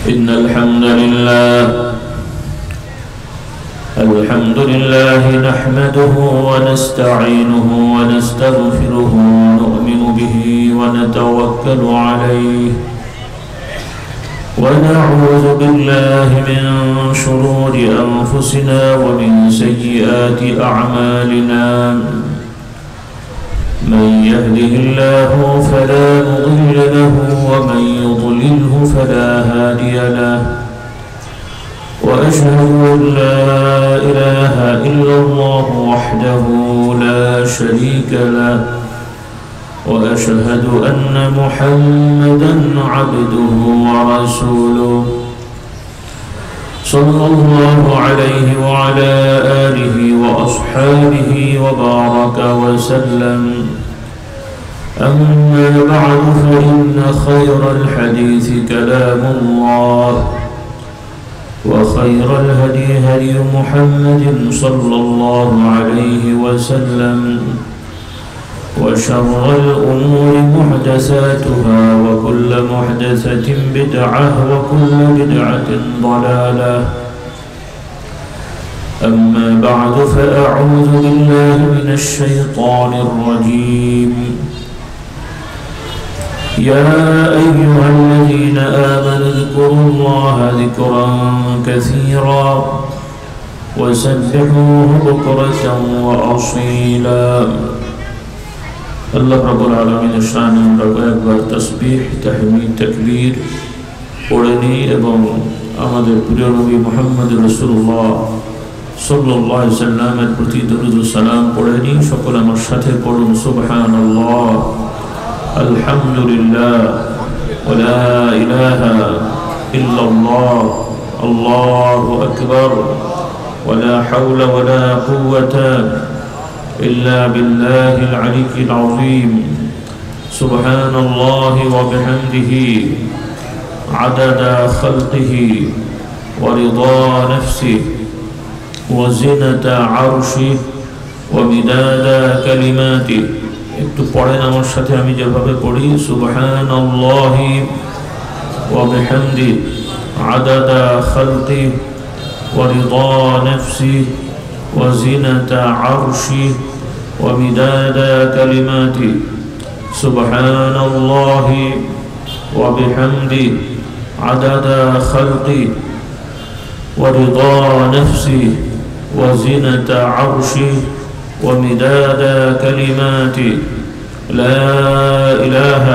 إن الحمد لله نحمده ونستعينه ونستغفره ونؤمن به ونتوكل عليه ونعوذ بالله من شرور أنفسنا ومن سيئات أعمالنا من يهده الله فلا مضل له ومن يضلله فلا هادي له وأشهد أن لا إله إلا الله وحده لا شريك له وأشهد أن محمدا عبده ورسوله صلى الله عليه وعلى آله وأصحابه وبارك وسلم أما بعد فإن خير الحديث كلام الله وخير الهدي هدي محمد صلى الله عليه وسلم وشر الأمور محدثاتها وكل محدثة بدعة وكل بدعة ضلالة أما بعد فأعوذ بالله من الشيطان الرجيم يا أيها الذين آمنوا اذكروا الله ذكرا كثيرا وسبحوه بكرة وأصيلا আল্লাহ রাব্বুল আলামিনের শানে আমরা কয়েকবার তাসবিহ তাহমিদ তাকবীর পড়ে নিই এবং আমাদের প্রিয় নবী মুহাম্মদ রাসূলুল্লাহ সাল্লাল্লাহু আলাইহি ওয়াসাল্লামের প্রতি দরুদ ও সালাম পড়ে নিই। সকলে আমার সাথে পড়ুন সুবহানাল্লাহ আলহামদুলিল্লাহ ওয়া লা ইলাহা ইল্লাল্লাহ আল্লাহু আকবার ওয়া লা হাওলা ওয়া লা কুওয়াতা إلا بالله العلي العظيم سبحان الله وبحمده عدد خلقه ورضا نفسه وزنة عرشه ومداد كلماته একটু পড়েন আমার সাথে আমি যেভাবে পড়ি সুবহানাল্লাহি ওয়া বিহামদিহি আদাদা খালকিহি ওয়া রিদা নাফসিহি وزنة عرشه ومداد كلماته سبحان الله وبحمده عدد خلقه ورضا نفسه وزنة عرشه ومداد كلماته لا إله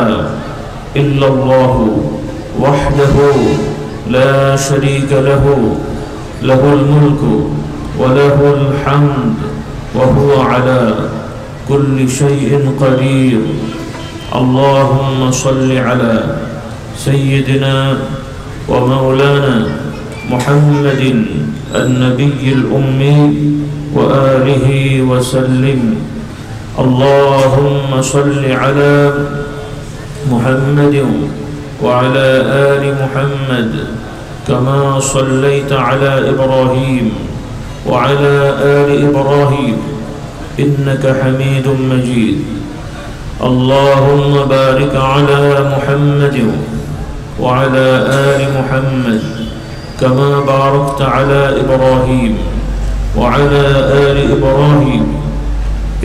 إلا الله وحده لا شريك له له الملك وله الحمد وهو على كل شيء قدير اللهم صل على سيدنا ومولانا محمد النبي الأمي وآله وسلم اللهم صل على محمد وعلى آل محمد كما صليت على إبراهيم وعلى آل إبراهيم إنك حميد مجيد اللهم بارك على محمد وعلى آل محمد كما باركت على إبراهيم وعلى آل إبراهيم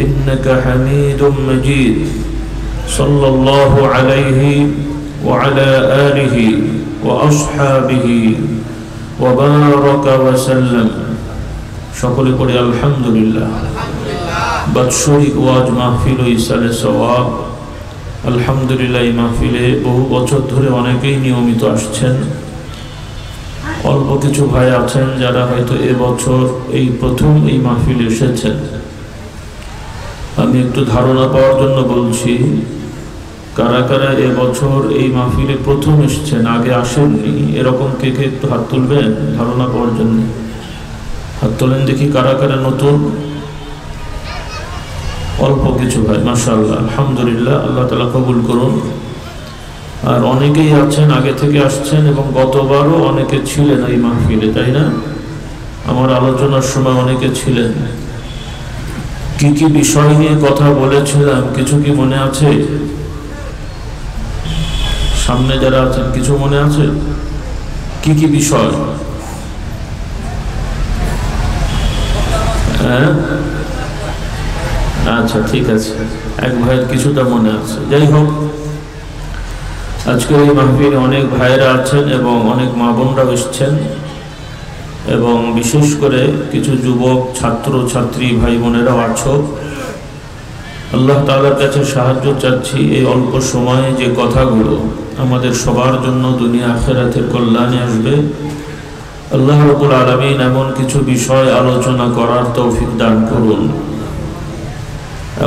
إنك حميد مجيد صلى الله عليه وعلى آله وأصحابه وبارك وسلم সকলে পড়ে আলহামদুলিল্লাহ। বাৎসরিক ওয়াজ মাহফিল ও ইসালে সওয়াব আলহামদুলিল্লাহ। এই মাহফিলে বহু বছর ধরে অনেকেই নিয়মিত আসছেন। অল্প কিছু ভাই আছেন যারা হয়তো এবছর এই প্রথম এই মাহফিলে এসেছেন। আমি একটু ধারণা পাওয়ার জন্য বলছি, কারা কারা এবছর এই মাহফিলে প্রথম এসেছেন, আগে আসেননি, এরকম কে কে একটু হাত তুলবেন ধারণা পাওয়ার জন্য। হাত তোলেন দেখি কারা কারা নতুন। অল্প কিছু ভাই, মাশাআল্লাহ, আলহামদুলিল্লাহ, আল্লাহ তাআলা কবুল করুন। আর অনেকেই আছেন আগে থেকে আসছেন এবং গতবারও অনেকে ছিলেন এই মাহফিলে, তাই না? আমার আলোচনার সময় অনেকে ছিলেন। কি কি বিষয় নিয়ে কথা বলেছিলাম কিছু কি মনে আছে? সামনে যারা আছেন কিছু মনে আছে? কি কি বিষয়? আচ্ছা, ঠিক আছে, এক ভাইয়ের কিছুটা মনে আছে। যাই হোক, আজকের এই মাহফিলে অনেক ভাইয়েরা আছেন এবং অনেক মা বোনরাও এসছেন, এবং বিশেষ করে কিছু যুবক ছাত্র ছাত্রী ভাই বোনেরাও আছো। আল্লাহ তাআলার কাছে সাহায্য চাচ্ছি, এই অল্প সময়ে যে কথাগুলো আমাদের সবার জন্য দুনিয়া আখিরাতের কল্যাণে আসবে, আল্লাহ রাব্বুল আলামিন এমন কিছু বিষয় আলোচনা করার তৌফিক দান করুন।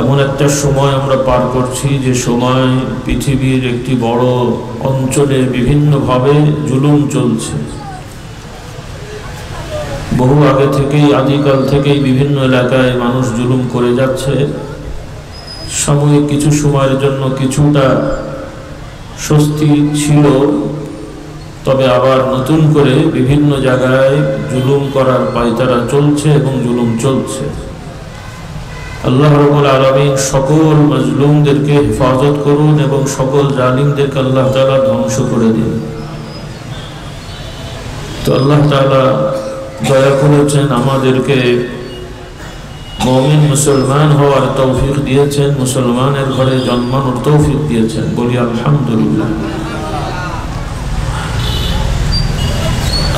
এমন একটা সময় আমরা পার করছি, যে সময় পৃথিবীর একটি বড় অঞ্চলে বিভিন্নভাবে জুলুম চলছে। বহু আগে থেকেই, আদিকাল থেকেই বিভিন্ন এলাকায় মানুষ জুলুম করে যাচ্ছে। সাময়িক কিছু সময়ের জন্য কিছুটা স্বস্তি ছিল, তবে আবার নতুন করে বিভিন্ন জায়গায় জুলুম করার পায়তারা চলছে এবং জুলুম চলছে। আল্লাহ রাব্বুল আলামিন সকল মাজলুমদেরকে হেফাজত করুন এবং সকল জালিমদেরকে আল্লাহ তাআলা ধ্বংস করে দিন। তো আল্লাহ তাআলা দয়া করেছেন, আমাদেরকে মুমিন মুসলমান হওয়ার তৌফিক দিয়েছেন, মুসলমানের ঘরে জন্মানোর তৌফিক দিয়েছেন। বলি আলহামদুলিল্লাহ।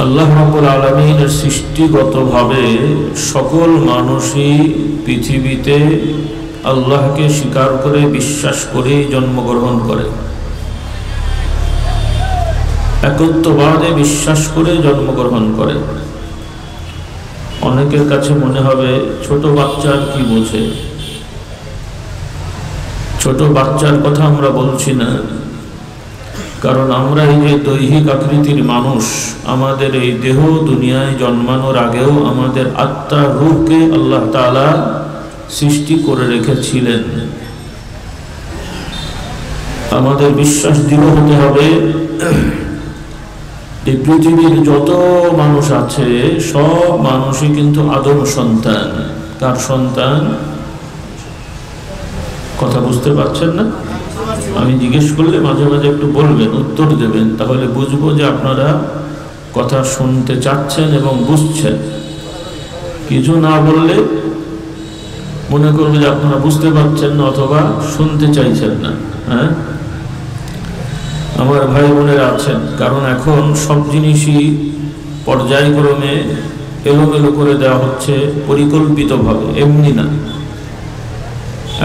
আল্লাহ রাব্বুল আলামিনের সৃষ্টিগতভাবে সকল মানুষই পৃথিবীতে আল্লাহকে স্বীকার করে বিশ্বাস করে জন্মগ্রহণ করে, একত্ববাদে বিশ্বাস করে জন্মগ্রহণ করে। অনেকের কাছে মনে হবে ছোট বাচ্চার কি বোঝে। ছোট বাচ্চার কথা আমরা বলছি না, কারণ আমরা এই যে দৈহিক আকৃতির মানুষ, আমাদের এই দেহ দুনিয়ায় জন্মানোর আগেও আমাদের আত্মা রূহকে আল্লাহ তাআলা সৃষ্টি করে রেখেছিলেন। আমাদের বিশ্বাস দৃঢ় হতে হবে, এই পৃথিবীর যত মানুষ আছে সব মানুষই কিন্তু আদম সন্তান। কার সন্তান? কথা বুঝতে পারছেন না? আমি জিজ্ঞেস করলে মাঝে মাঝে একটু বলবেন, উত্তর দেবেন, তাহলে বুঝবো যে আপনারা কথা শুনতে চাচ্ছেন এবং বুঝছেন। কিছু না বললে মনে করবে যে আপনারা বুঝতে পারছেন না অথবা শুনতে চাইছেন না। হ্যাঁ, আমার ভাই বোনেরা আছেন, কারণ এখন সব জিনিসই পর্যায়ক্রমে এলোমেলো করে দেওয়া হচ্ছে পরিকল্পিতভাবে, এমনি না।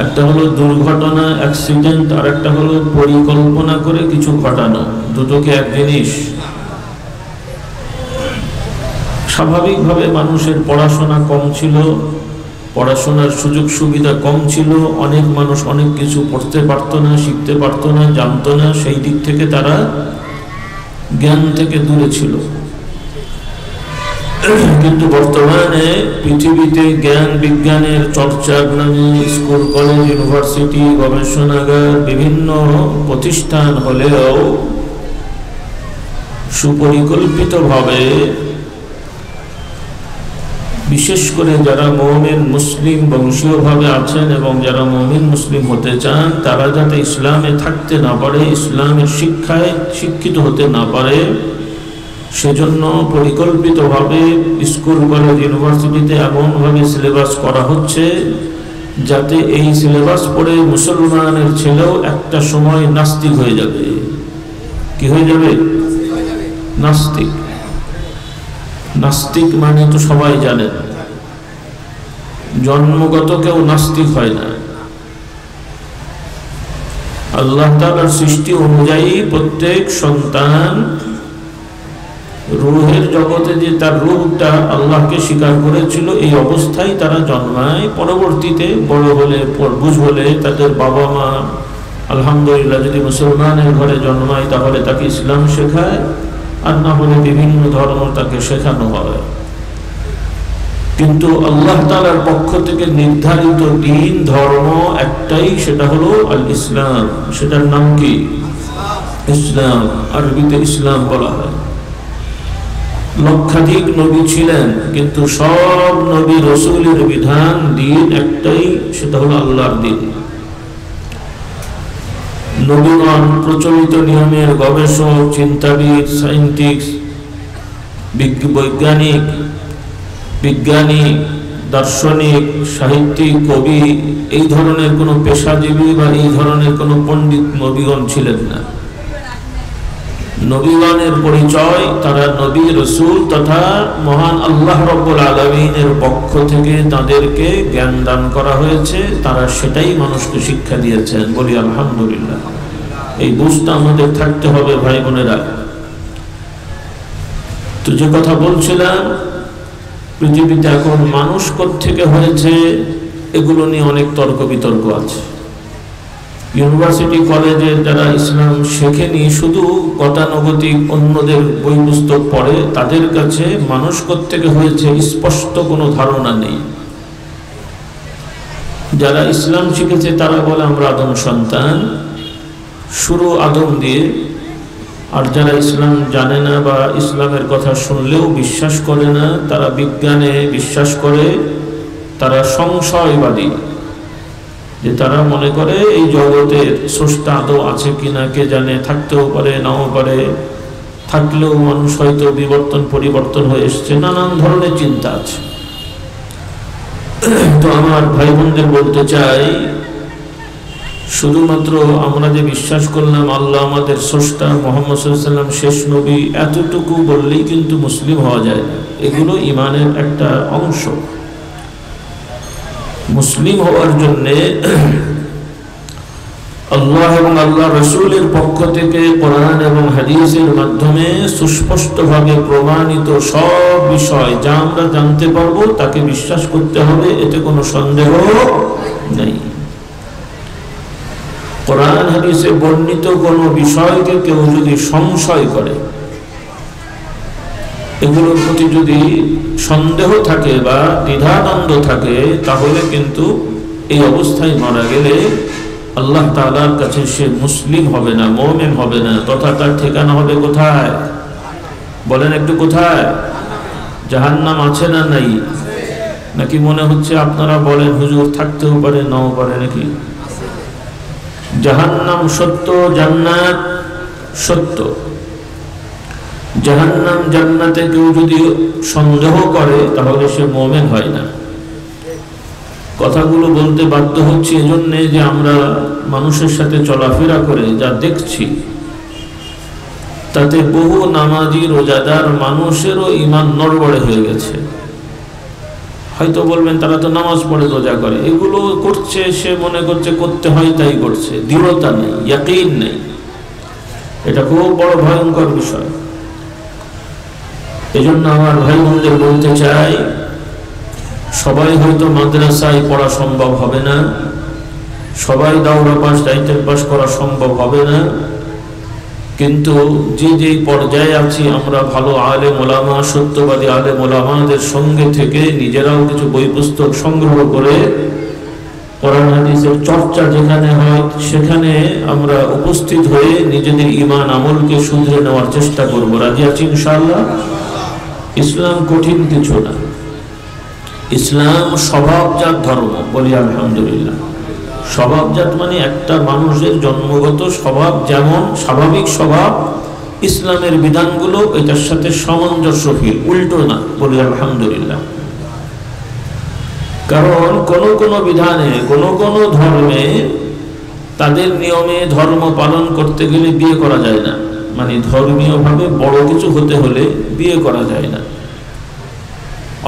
একটা হলো দুর্ঘটনা, অ্যাক্সিডেন্ট, আর একটা হলো পরিকল্পনা করে কিছু ঘটানো। দুটোকে এক জিনিস। স্বাভাবিকভাবে মানুষের পড়াশোনা কম ছিল, পড়াশোনার সুযোগ সুবিধা কম ছিল, অনেক মানুষ অনেক কিছু পড়তে পারতো না, শিখতে পারতো না, জানতো না, সেই দিক থেকে তারা জ্ঞান থেকে দূরে ছিল। কিন্তু বর্তমানে পৃথিবীতে জ্ঞান বিজ্ঞানের চর্চার নামে স্কুল, কলেজ, ইউনিভার্সিটি, গবেষণাগার, বিভিন্ন প্রতিষ্ঠান হলেও সুপরিকল্পিতভাবে, বিশেষ করে যারা মুমিন মুসলিম বংশীয়ভাবে আছেন এবং যারা মুমিন মুসলিম হতে চান, তারা যাতে ইসলামে থাকতে না পারে, ইসলামের শিক্ষায় শিক্ষিত হতে না পারে, সেজন্য পরিকল্পিতভাবে স্কুল, কলেজ, ইউনিভার্সিটিতে এমনভাবে সিলেবাস করা হচ্ছে যাতে এই সিলেবাস পড়ে মুসলমানের ছেলেও একটা সময় নাস্তিক হয়ে যাবে। কি হয়ে যাবে? নাস্তিক। নাস্তিক মানে তো সবাই জানেন, জন্মগত কেউ নাস্তিক হয় না। আল্লাহ তাআলার সৃষ্টি অনুযায়ী প্রত্যেক সন্তান রূহের জগতে যে তার রূহটা আল্লাহকে স্বীকার করেছিল, এই অবস্থায় তারা জন্মায়। পরবর্তীতে বড় হলে, বুঝ হলে তাদের বাবা মা আলহামদুলিল্লাহ যদি মুসলমানের ঘরে জন্মায় তাহলে তাকে ইসলাম শেখায়, আর না হলে বিভিন্ন ধর্ম তাকে শেখানো হয়। কিন্তু আল্লাহ তাআলার পক্ষ থেকে নির্ধারিত দিন, ধর্ম একটাই, সেটা হলো আল ইসলাম। সেটার নাম কি? ইসলাম। আরবিতে ইসলাম বলা হয়। লক্ষাধিক নবী ছিলেন, কিন্তু সব নবী রাসূলের বিধান, দিন একটাই, সেটা হলো আল্লাহর দিন। নবীগণ প্রচলিত নিয়মের গবেষক, চিন্তাবিদ, সায়েন্টিস্ট বৈজ্ঞানিক, বিজ্ঞানী, দার্শনিক, সাহিত্যিক, কবি এই ধরনের কোনো পেশাজীবী বা এই ধরনের কোনো পণ্ডিত নবীগণ ছিলেন না। নবীগণের পরিচয় তারা নবী, রাসূল তথা মহান আল্লাহ রাব্বুল আলামিনের পক্ষ থেকে তাদেরকে জ্ঞান দান করা হয়েছে, তারা সেটাই মানুষকে শিক্ষা দিয়েছেন। বলি আলহামদুলিল্লাহ। এই বুঝটা আমাদের থাকতে হবে ভাই বোনেরা। তো যে কথা বলছিলাম, পৃথিবীতে এখন মানুষ কোত্থেকে হয়েছে এগুলো নিয়ে অনেক তর্ক বিতর্ক আছে। ইউনিভার্সিটি কলেজে যারা ইসলাম শেখেনি, শুধু গতানুগতিক অন্যদের বই পুস্তক পড়ে, তাদের কাছে মানুষ কোত্থেকে হয়েছে স্পষ্ট কোনো ধারণা নেই। যারা ইসলাম শিখেছে তারা বলে আমরা আদম সন্তান, শুরু আদম দিয়ে। আর যারা ইসলাম জানে না বা ইসলামের কথা শুনলেও বিশ্বাস করে না, তারা বিজ্ঞানে বিশ্বাস করে, তারা সংশয়বাদী, যে তারা মনে করে এই জগতের স্রষ্টা আদৌ আছে কিনা কে জানে, থাকতেও পারে নাও পারে, থাকলেও মানুষ হয়তো পরিবর্তন হয়ে এসছে, নানান ধরনের চিন্তা আছে। তো আমার ভাই বোনদের বলতে চাই, শুধুমাত্র আমরা যে বিশ্বাস করলাম আল্লাহ আমাদের স্রষ্টা, মুহাম্মদ সাল্লাল্লাহু আলাইহি ওয়াসাল্লাম শেষ নবী, এতটুকু বললেই কিন্তু মুসলিম হওয়া যায় না। এগুলো ঈমানের একটা অংশ। মুসলিম হওয়ার জন্যে আল্লাহ এবং আল্লাহ রাসূলের পক্ষ থেকে কোরআন এবং হাদিসের মাধ্যমে সুস্পষ্টভাবে প্রমাণিত সব বিষয় যা আমরা জানতে পারবো তাকে বিশ্বাস করতে হবে, এতে কোনো সন্দেহ নেই। কোরআন হাদিসে বর্ণিত কোনো বিষয়কে কেউ যদি সংশয় করে, এগুলোর প্রতি যদি সন্দেহ থাকে বা দ্বিধাদ্বন্দ্ব থাকে, তাহলে কিন্তু এই অবস্থায় মারা গেলে আল্লাহ তাআলার কাছে সে মুসলিম হবে না, মুমিন হবে না, তথা তার ঠিকানা হবে কোথায়? বলেন একটু, কোথায়? জাহান্নাম আছে না নাই? নাকি মনে হচ্ছে আপনারা বলেন হুজুর থাকতেও পারে নাও পারে, নাকি? জাহান্নাম সত্য, জান্নাত সত্য। জাহান্নাম জান্নাতে কেউ যদি সন্দেহ করে তাহলে সে মুমিন হয় না। কথাগুলো বলতে বাধ্য হচ্ছে এজন্য যে আমরা মানুষের সাথে চলাফেরা করে যা দেখছি, তাতে বহু নামাজি রোজাদার মানুষেরও ঈমান নড়বড়ে হয়ে গেছে। হয়তো বলবেন তারা তো নামাজ পড়ে রোজা করে, এগুলো করছে, সে মনে করছে করতে হয় তাই করছে, দৃঢ়তা নেই, ইয়াকিন নেই। এটা খুব বড় ভয়ঙ্কর বিষয়। এজন্য আমার ভাই বোনদের বলতে চাই, সবাই হয়তো মাদ্রাসায় পড়া সম্ভব হবে না, সবাই দাওরা পাস, টাইটেল পাস করা সম্ভব হবে না, কিন্তু যে যেই পর্যায়ে আছি আমরা ভালো আলেম ওলামা, সত্যবাদী আলেম ওলামাদের সঙ্গে থেকে নিজেরাও কিছু বই পুস্তক সংগ্রহ করে কোরআন হাদিসের চর্চা যেখানে হয় সেখানে আমরা উপস্থিত হয়ে নিজেদের ঈমান আমলকে শুধরে নেওয়ার চেষ্টা করব। রাজি আছি ইনশাআল্লাহ? ইসলাম কঠিন কিছু না, ইসলাম স্বভাবজাত ধর্ম। বলি আলহামদুলিল্লাহ। স্বভাবজাত মানে একটা মানুষের জন্মগত স্বভাব যেমন স্বাভাবিক স্বভাব, ইসলামের বিধানগুলো এটার সাথে সামঞ্জস্যশীল, উল্টো না। বলি আলহামদুলিল্লাহ। কারণ কোন কোন বিধানে, কোন কোন ধর্মে তাদের নিয়মে ধর্ম পালন করতে গেলে বিয়ে করা যায় না, মানে ধর্মীয় ভাবে বড় কিছু হতে হলে বিয়ে করা যায় না,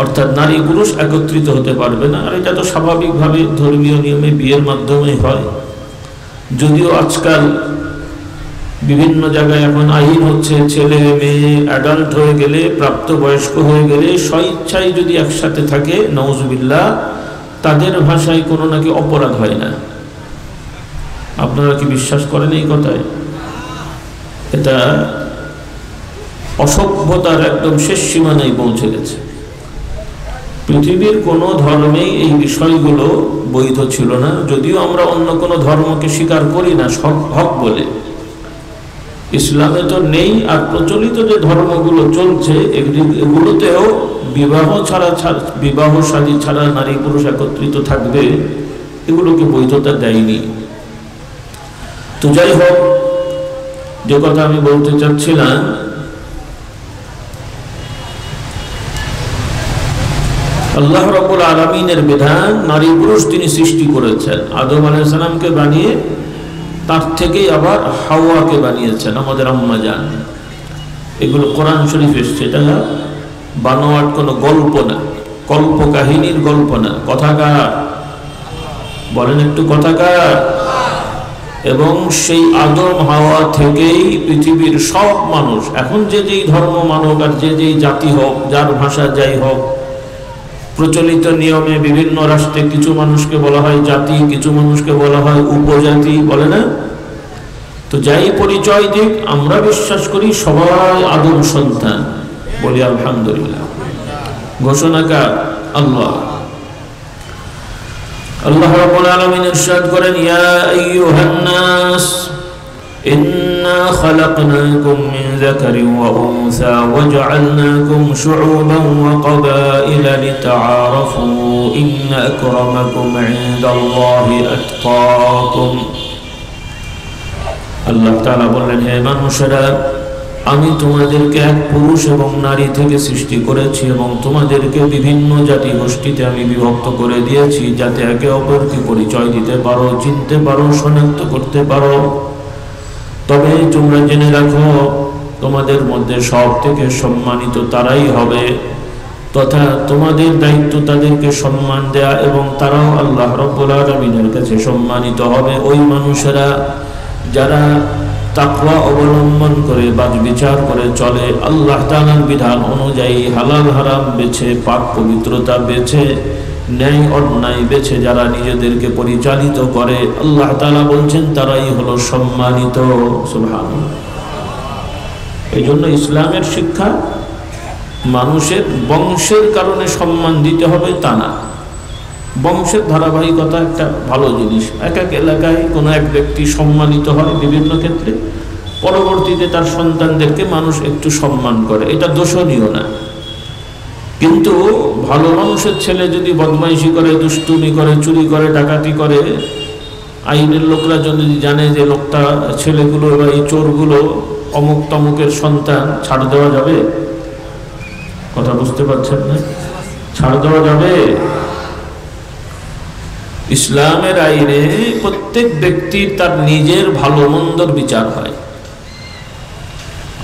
অর্থাৎ নারী পুরুষ একত্রিত হতে পারবে না। আর এটা তো স্বাভাবিকভাবে ধর্মীয় নিয়মে বিয়ের মাধ্যমে হয়। যদিও আজকাল বিভিন্ন জায়গায় এখন আইন হচ্ছে, ছেলে মেয়ে অ্যাডাল্ট হয়ে গেলে, প্রাপ্তবয়স্ক হয়ে গেলে স্বইচ্ছায় যদি একসাথে থাকে, নাউজুবিল্লাহ, তাদের ভাষায় কোনো নাকি অপরাধ হয় না। আপনারা কি বিশ্বাস করেন এই কথায়? এটা অসভ্যতার একদম শেষ সীমানায় পৌঁছে গেছে। পৃথিবীর কোনো ধর্মেই এই বিষয়গুলো বৈধ ছিল না, যদিও আমরা অন্য কোনো ধর্মকে স্বীকার করি না সব হক বলে। ইসলামে তো নেই। আর প্রচলিত যে ধর্মগুলো চলছে এগুলোতেও বিবাহ শাদী ছাড়া নারী পুরুষ একত্রিত থাকবে, এগুলোকে বৈধতা দেয়নি। তো যাই হোক, যে কথা আমি বলতে চাচ্ছিলাম, আল্লাহ রাব্বুল আলামিনের বিধান, নারী পুরুষ তিনি সৃষ্টি করেছেন। আদম আলাইহিস সালামকে বানিয়ে তার থেকেই আবার হাওয়াকে বানিয়েছেন, আমাদের আম্মা জান। এগুলো কোরআন শরীফ এসছে, এটা বানোয়াট কোনো গল্প না, কল্প কাহিনীর গল্প না। কথাকার বলেন একটু, কথাকার। এবং সেই আদম হাওয়া থেকেই পৃথিবীর সব মানুষ, এখন যে যেই ধর্ম মানুক আর যে যেই জাতি হোক, যার ভাষা যাই হোক, প্রচলিত নিয়মে বিভিন্ন রাষ্ট্রে কিছু মানুষকে বলা হয় জাতি, কিছু মানুষকে বলা হয় উপজাতি, বলে না? তো যাই পরিচয় দিক, আমরা বিশ্বাস করি সবাই আদম সন্তান। বলি আলহামদুলিল্লাহ। ঘোষণাকার আল্লাহ। আল্লাহ রাব্বুল আলামিন ইরশাদ করেন, ইয়া আইয়ুহান নাস ইন্না খালাকনাকুম মিন যাকারিন ওয়া উনসা ওয়া জাআলনাকুম শুউবান ওয়া ক্বাবাইলা লিতাআরাফু ইন্না আকরামাকুম ইনদাল্লাহি আতকাকুম। আল্লাহ তাআলা বললেন, হে মানুষেরা, আমি তোমাদেরকে এক পুরুষ এবং নারী থেকে সৃষ্টি করেছি এবং তোমাদেরকে বিভিন্ন জাতি গোষ্ঠীতে আমি বিভক্ত করে দিয়েছি, যাতে একে অপরকে পরিচয় দিতে পারো, চিনতে পারো, শনাক্ত করতে পারো। তবে তোমরা জেনে রাখো, তোমাদের মধ্যে সব থেকে সম্মানিত তারাই হবে, তথা তোমাদের দায়িত্ব তাদেরকে সম্মান দেয়া, এবং তারাও আল্লাহ রাব্বুল আলামিনের কাছে সম্মানিত হবে। ওই মানুষেরা যারা তাকওয়া অবলম্বন করে বাজ বিচার করে চলে, আল্লাহ তাআলার বিধান অনুযায়ী হালাল হারাম বেছে, পাক পবিত্রতা বেছে, ন্যায় অন্যায় বেছে যারা নিজেদেরকে পরিচালিত করে, আল্লাহ তাআলা বলছেন তারাই হলো সম্মানিত। সুবহানাল্লাহ। এই জন্য ইসলামের শিক্ষা মানুষের বংশের কারণে সম্মান দিতে হবে তা না। বংশের ধারাবাহিকতা একটা ভালো জিনিস। এক এক এলাকায় কোনো এক ব্যক্তি সম্মানিত হয় বিভিন্ন ক্ষেত্রে, পরবর্তীতে তার সন্তানদেরকে মানুষ একটু সম্মান করে, এটা দোষণীয় না। কিন্তু ভালো মানুষের ছেলে যদি বদমাইশি করে, দুষ্টুমি করে, চুরি করে, ডাকাতি করে, আইনের লোকরা যদি জানে যে লোকটা, ছেলেগুলো বা এই চোরগুলো অমুক তমুকের সন্তান, ছাড় দেওয়া যাবে? কথা বুঝতে পারছেন না? ছাড় দেওয়া যাবে? ইসলামের আইনে প্রত্যেক ব্যক্তির তার নিজের ভালো মন্দর বিচার হয়।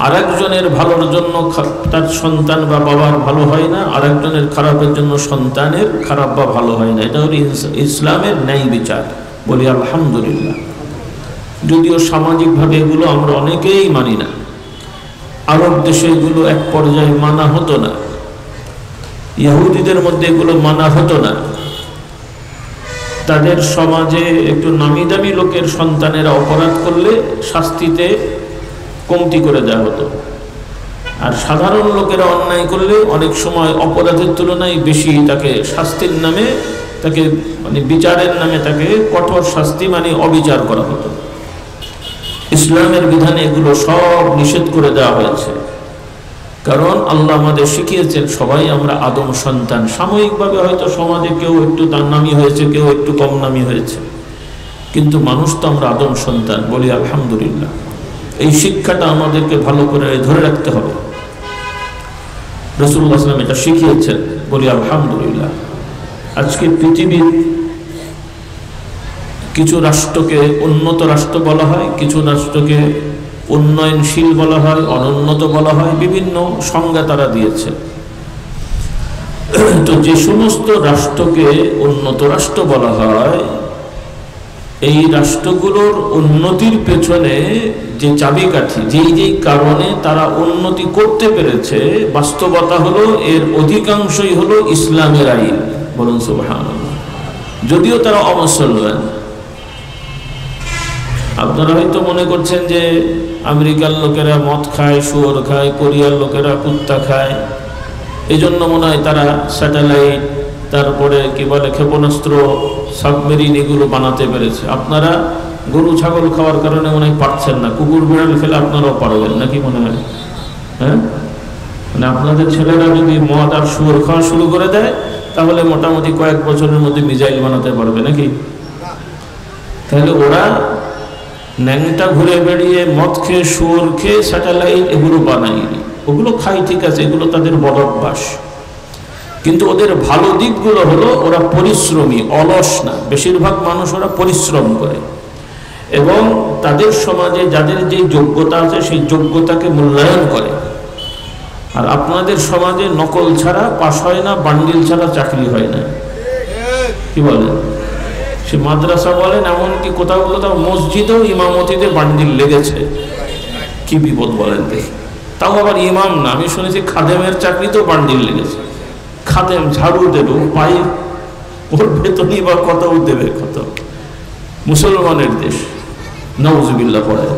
আরেকজনের ভালোর জন্য তার সন্তান বা বাবার ভালো হয় না, আরেকজনের খারাপের জন্য সন্তানের খারাপ বা ভালো হয় না। এটা হলো ইসলামের ন্যায় বিচার। বলি আলহামদুলিল্লাহ। যদিও সামাজিকভাবে এগুলো আমরা অনেকেই মানি না। আরব দেশে এগুলো এক পর্যায়ে মানা হতো না, ইহুদিদের মধ্যে এগুলো মানা হতো না। তাদের সমাজে একটু নামি দামি লোকের সন্তানেরা অপরাধ করলে শাস্তিতে কমতি করে দেওয়া হতো, আর সাধারণ লোকেরা অন্যায় করলে অনেক সময় অপরাধের তুলনায় বেশি তাকে শাস্তির নামে, তাকে মানে বিচারের নামে তাকে কঠোর শাস্তি মানে অবিচার করা হতো। ইসলামের বিধানে এগুলো সব নিষেধ করে দেওয়া হয়েছে, কারণ আল্লাহ আমাদের শিখিয়েছেন সবাই আমরা আদম সন্তান। সাময়িকভাবে হয়তো সমাজে কেউ একটু নামি হয়েছে, কেউ একটু কম নামি হয়েছে, কিন্তু মানুষ তো আমরা আদম সন্তান। বলি আলহামদুলিল্লাহ। এই শিক্ষাটা আমাদেরকে ভালো করে ধরে রাখতে হবে। রাসূলুল্লাহ সাল্লাল্লাহু আলাইহি ওয়াসাল্লাম এটা শিখিয়েছেন। বলি আলহামদুলিল্লাহ। আজকে পৃথিবীর কিছু রাষ্ট্রকে উন্নত রাষ্ট্র বলা হয়, কিছু রাষ্ট্রকে উন্নয়নশীল বলা হয়, অনুন্নত বলা হয়, বিভিন্ন সংজ্ঞা তারা দিয়েছে। তো যে সমস্ত রাষ্ট্রকে উন্নত রাষ্ট্র বলা হয়, এই রাষ্ট্রগুলোর উন্নতির পেছনে যে চাবিকাঠি, যেই কারণে তারা উন্নতি করতে পেরেছে, বাস্তবতা হলো এর অধিকাংশই হলো ইসলামের আইন। বলুন সুবহানাল্লাহ। যদিও তারা অমুসলমান। আপনারা হয়তো মনে করছেন যে আমেরিকার লোকেরা মদ খায়, শুয়োর খায়, কোরিয়ার লোকেরা কুত্তা খায়, এই জন্য মনে হয় তারা স্যাটেলাইট, তারপরে কি বলে ক্ষেপণাস্ত্র, সাবমেরিন এগুলো বানাতে পেরেছে। আপনারা গরু ছাগল খাওয়ার কারণে মনে হয় পারছেন না, কুকুর বিড়াল খেলে আপনারাও পারবেন নাকি মনে হয়? হ্যাঁ, মানে আপনাদের ছেলেরা যদি মদ আর শুয়োর খাওয়া শুরু করে দেয়, তাহলে মোটামুটি কয়েক বছরের মধ্যে মিসাইল বানাতে পারবে নাকি? তাহলে ওরা ন্যাংটা ঘুরে বেড়িয়ে মদ খেয়ে, শুয়োর খেয়ে, স্যাটেলাইট এগুলো বানায়নি। ওগুলো খাই ঠিক আছে, এগুলো তাদের বড় অভ্যাস। কিন্তু ওদের ভালো দিকগুলো হলো ওরা পরিশ্রমী, অলস না। বেশিরভাগ মানুষ ওরা পরিশ্রম করে এবং তাদের সমাজে যাদের যে যোগ্যতা আছে সেই যোগ্যতাকে মূল্যায়ন করে। আর আপনাদের সমাজে নকল ছাড়া পাস হয় না, বান্ডিল ছাড়া চাকরি হয় না। কি বলেন? সে মাদ্রাসা বলেন, এমনকি কোথাও কোথাও মসজিদেও ইমামতিতে বান্ডিল লেগেছে। কি বিপদ বলেন দেখি। তাও আবার ইমাম না, আমি শুনেছি খাদেমের চাকরিতেও বান্ডিল লেগেছে। খাদেম ঝাড়ু দেবে, পায়ে ওর বেতনই বা কত দেবে, কত। মুসলমানের দেশ, নাউজুবিল্লাহ পড়ে।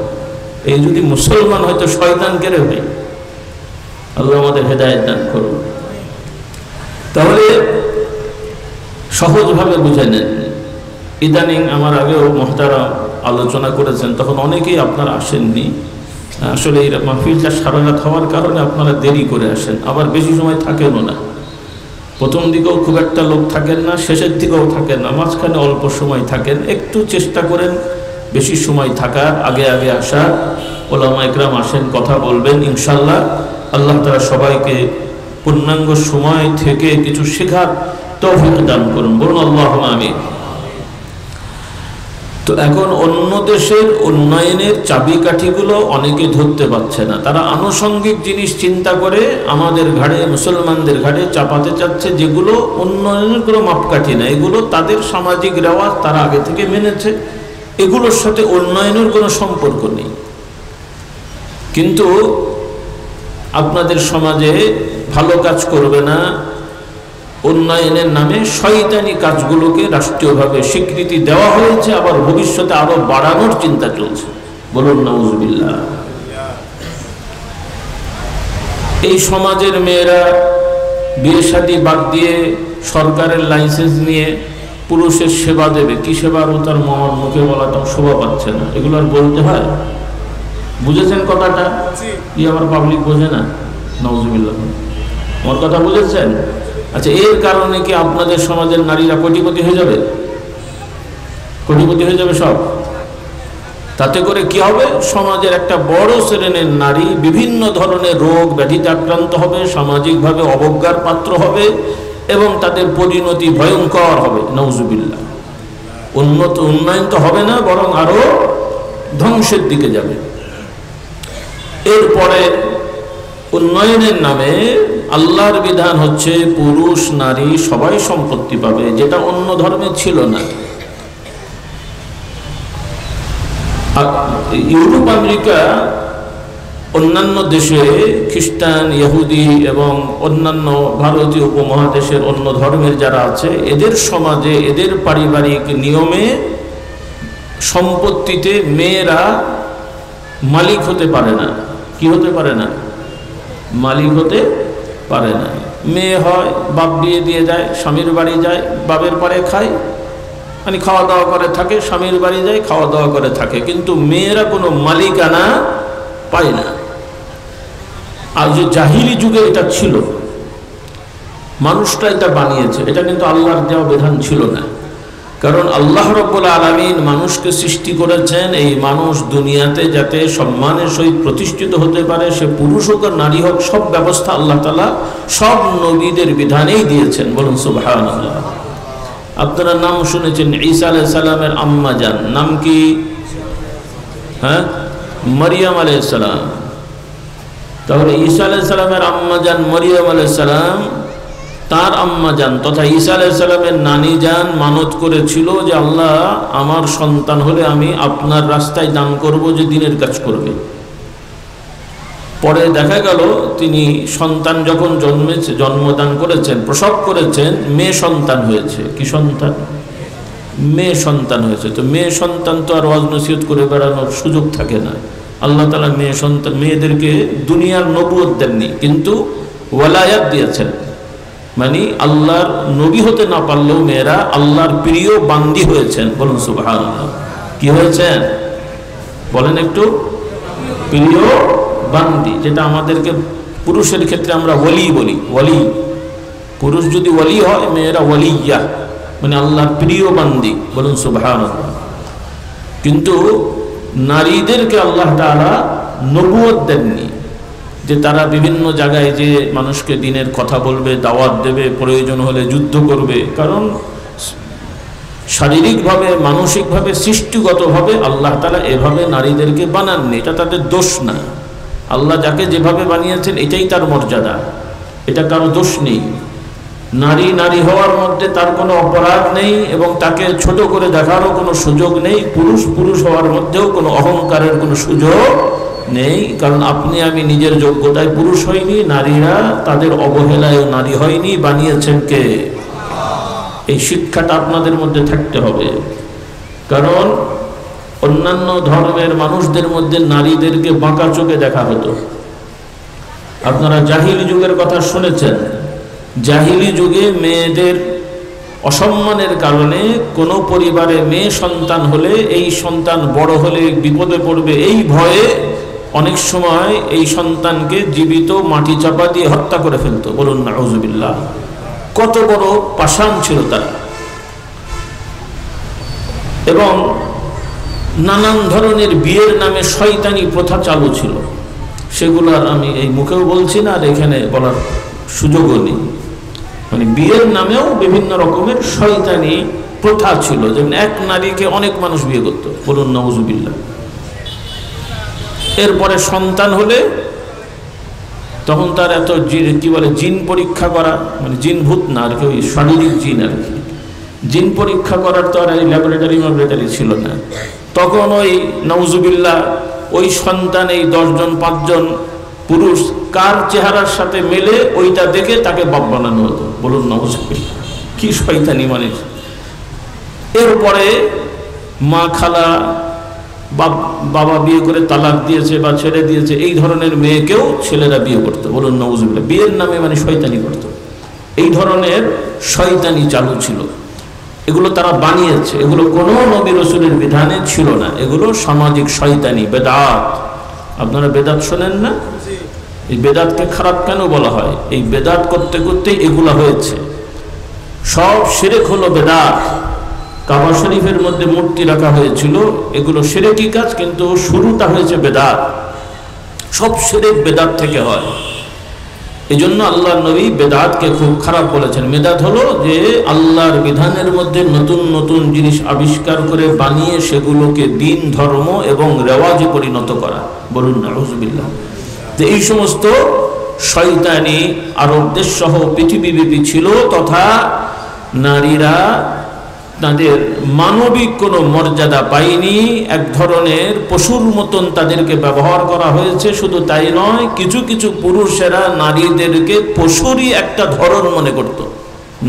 এই যদি মুসলমান হয়তো শয়তান কেড়ে ভাই, আল্লাহ আমাদের হেদায়েত দান করুন। তাহলে সহজভাবে বুঝে নেন। ইদানিং আমার আগেও মুহতারাম আলোচনা করেছেন, তখন অনেকেই আপনারা আসেননি। আসলে এই মাহফিলটা সারা রাত হওয়ার কারণে আপনারা দেরি করে আসেন, আবার বেশি সময় থাকেনও না। প্রথম দিকেও খুব একটা লোক থাকেন না, শেষের দিকেও থাকেন না, মাঝখানে অল্প সময় থাকেন। একটু চেষ্টা করেন বেশি সময় থাকার, আগে আগে আসার। ওলামা ইকরাম আসেন, কথা বলবেন, ইনশাআল্লাহ আল্লাহ তাআলা সবাইকে পূর্ণাঙ্গ সময় থেকে কিছু শেখার তৌফিক দান করুন, বলুন আল্লাহুম্মা আমিন। তো এখন অন্য দেশের উন্নয়নের চাবিকাঠিগুলো অনেকে ধরতে পারছে না। তারা আনুষঙ্গিক জিনিস চিন্তা করে আমাদের ঘাড়ে, মুসলমানদের ঘাড়ে চাপাতে চাচ্ছে, যেগুলো উন্নয়নের কোনো মাপকাঠি না। এগুলো তাদের সামাজিক রেওয়াজ, তারা আগে থেকে মেনেছে, এগুলোর সাথে উন্নয়নের কোনো সম্পর্ক নেই। কিন্তু আপনাদের সমাজে ভালো কাজ করবে না, উন্নয়নের নামে শয়তানি কাজগুলোকে রাষ্ট্রীয়ভাবে স্বীকৃতি দেওয়া হয়েছে, আবার ভবিষ্যতে আরো বাড়ানোর চিন্তা চলছে, বলুন নাউজুবিল্লাহ। এই সমাজের মেয়েরা বিয়ে শাদী বাদ দিয়ে সরকারের লাইসেন্স নিয়ে পুরুষের সেবা দেবে। কি সেবা ও তার মামার মুখে বলাটাও শোভা পাচ্ছে না, এগুলো আর বলতে হয়। বুঝেছেন কথাটা? কি আমার পাবলিক বোঝে না? নাউজুবিল্লাহ, আমার কথা বুঝেছেন? আচ্ছা, এর কারণে কি আপনাদের সমাজের নারীরা কোটিপতি হয়ে যাবে? কোটিপতি হয়ে যাবে সব? তাতে করে কি হবে? সমাজের একটা বড় শ্রেণীর নারী বিভিন্ন ধরনের রোগ ব্যাধিতে আক্রান্ত হবে, সামাজিকভাবে অবজ্ঞার পাত্র হবে এবং তাদের পরিণতি ভয়ঙ্কর হবে। নাউজুবিল্লাহ। উন্নয়ন তো হবে না, বরং আরো ধ্বংসের দিকে যাবে। এরপরে উন্নয়নের নামে আল্লাহর বিধান হচ্ছে পুরুষ নারী সবাই সম্পত্তি পাবে, যেটা অন্য ধর্মে ছিল না। ইউরোপ, আমেরিকা, অন্যান্য দেশে খ্রিস্টান, ইহুদি এবং অন্যান্য ভারতীয় উপমহাদেশের অন্য ধর্মের যারা আছে, এদের সমাজে, এদের পারিবারিক নিয়মে সম্পত্তিতে মেয়েরা মালিক হতে পারে না। কি হতে পারে না? মালিক হতে পারে না। মেয়ে হয়, বাপ বিয়ে দিয়ে যায়, স্বামীর বাড়ি যায়, বাপের পারে খায়, মানে খাওয়া দাওয়া করে থাকে, স্বামীর বাড়ি যায়, খাওয়া দাওয়া করে থাকে, কিন্তু মেয়েরা কোনো মালিকানা পায় না। আর যে জাহিলি যুগে এটা ছিল, মানুষটা এটা বানিয়েছে, এটা কিন্তু আল্লাহর দেওয়া বিধান ছিল না। কারণ আল্লাহ রাব্বুল আলামিন মানুষকে সৃষ্টি করেছেন এই মানুষ দুনিয়াতে যাতে সম্মানের সহিত প্রতিষ্ঠিত হতে পারে, সে পুরুষ হোক আর নারী হোক, সব ব্যবস্থা আল্লাহ তাআলা সব নবীদের বিধানেই দিয়েছেন, বলুন সুবহানাল্লাহ। আপনারা নাম শুনেছেন ঈসা আলাইহিস সালামের আম্মা জান, নাম কি? হ্যাঁ, মারিয়াম আলাইহিস সালাম। তাহলে ঈসা আলাইহিস সালামের আম্মা জান মারিয়াম আলাইহিস সালাম, তার আম্মা জান তথা ঈসা আলাইহিস সালামের নানি জান মানত করেছিল যে আল্লাহ, আমার সন্তান হলে আমি আপনার রাস্তায় দান করব যে দিনের কাজ করবে। পরে দেখা গেল তিনি সন্তান যখন জন্মদান করেছেন, প্রসব করেছেন, মেয়ে সন্তান হয়েছে। কি সন্তান? মেয়ে সন্তান হয়েছে। তো মেয়ে সন্তান তো আর ওয়াজ নসিহত করে বেড়ানোর সুযোগ থাকে না। আল্লাহ তাআলা মেয়ে সন্তান, মেয়েদেরকে দুনিয়ার নবুয়ত দেননি, কিন্তু ওয়ালায়াত দিয়েছেন। মানে আল্লাহর নবী হতে না পারলেও মেয়েরা আল্লাহর প্রিয় বান্দি হয়েছেন, বলুন সুবহানাল্লাহ। কি হয়েছেন বলেন একটু? প্রিয় বান্দি, যেটা আমাদেরকে পুরুষের ক্ষেত্রে আমরা ওলি বলি। ওলি, পুরুষ যদি ওলি হয়, মেয়েরা ওলিয়া, মানে আল্লাহর প্রিয় বান্দি, বলুন সুবহানাল্লাহ। কিন্তু নারীদেরকে আল্লাহ তাআলা নবুয়ত দেননি, যে তারা বিভিন্ন জায়গায় যে মানুষকে দিনের কথা বলবে, দাওয়াত দেবে, প্রয়োজন হলে যুদ্ধ করবে। কারণ শারীরিকভাবে, মানসিকভাবে, সৃষ্টিগতভাবে আল্লাহ তাআলা এভাবে নারীদেরকে বানাননি, এটা তাদের দোষ না। আল্লাহ যাকে যেভাবে বানিয়েছেন এটাই তার মর্যাদা, এটা কারো দোষ নেই। নারী নারী হওয়ার মধ্যে তার কোনো অপরাধ নেই এবং তাকে ছোট করে দেখারও কোনো সুযোগ নেই। পুরুষ পুরুষ হওয়ার মধ্যেও কোনো অহংকারের কোনো সুযোগ নেই। কারণ আপনি আমি নিজের যোগ্যতায় পুরুষ হইনি, নারীরা তাদের অবহেলায় নারী হয়নি, বানিয়েছেন কে? এই শিক্ষাটা আপনাদের মধ্যে থাকতে হবে। কারণ অন্যান্য ধর্মের মানুষদের মধ্যে নারীদেরকে বাঁকা চোখে দেখা হতো। আপনারা জাহিলি যুগের কথা শুনেছেন। জাহিলি যুগে মেয়েদের অসম্মানের কারণে কোনো পরিবারে মেয়ে সন্তান হলে এই সন্তান বড় হলে বিপদে পড়বে এই ভয়ে অনেক সময় এই সন্তানকে জীবিত মাটি চাপা দিয়ে হত্যা করে ফেলতো। বলুন নাউজুবিল্লাহ। কত বড় পাষাণ ছিল তারা। এবং নানান ধরনের বিয়ের নামে শয়তানি প্রথা চালু ছিল, সেগুলো আর আমি এই মুখেও বলছি না আর এখানে বলার সুযোগও নেই। মানে বিয়ের নামেও বিভিন্ন রকমের শয়তানি প্রথা ছিল, যেমন এক নারীকে অনেক মানুষ বিয়ে করত। বলুন নাউজুবিল্লাহ। এরপরে সন্তান হলে তখন তার এত কি বলে জিন পরীক্ষা করা, মানে জিন ভূত না আর কি, ওই শারীরিক জিন আর কি। জিন পরীক্ষা করার তো আর এই ল্যাবরেটরি ছিল না। তখন ওই নাউজুবিল্লাহ ওই সন্তান এই 10 জন 5 জন পুরুষ কার চেহারার সাথে মেলে ওইটা দেখে তাকে বাপ বানানো হতো। বলুন নাউজুবিল্লাহ, কি শয়তানি মানুষ। এরপরে মা খালা বাবা বিয়ে করে তালাক দিয়েছে বা ছেড়ে দিয়েছে, এই ধরনের মেয়েকেও ছেলেরা বিয়ে করতো। বলুন নাউজুবিল্লাহ। বিয়ের নামে মানে শয়তানি করতো। এই ধরনের শয়তানি চালু ছিল। এগুলো তারা বানিয়েছে, এগুলো কোনো নবী রাসূলের বিধানে ছিল না। এগুলো সামাজিক শয়তানি, বেদাত। আপনারা বেদাত শোনেন না? এই বেদাতকে খারাপ কেন বলা হয়? এই বেদাত করতে করতেই এগুলো হয়েছে। সব শিরক হলো বেদাত। কাবা শরীফের মধ্যে মূর্তি রাখা হয়েছিল, এগুলো শিরকি কাজ, কিন্তু শুরুটা হয়েছে বেদাত। সব শিরক বেদাত থেকে হয়। এই জন্য আল্লাহ নবী বেদাতকে খুব খারাপ বলেছেন। বেদাত হলো যে আল্লাহর বিধানের মধ্যে নতুন নতুন জিনিস আবিষ্কার করে বানিয়ে সেগুলোকে দিন, ধর্ম এবং রেওয়াজে পরিণত করা। বলুন নাউজুবিল্লাহ। তো এই সমস্ত শয়তানি আরব দেশ সহ পৃথিবীব্যাপী ছিল, তথা নারীরা তাদের মানবিক কোনো মর্যাদা পায়নি। এক ধরনের পশুর মতন তাদেরকে ব্যবহার করা হয়েছে। শুধু তাই নয়, কিছু কিছু পুরুষেরা নারীদেরকে পশুরই একটা ধরন মনে করত।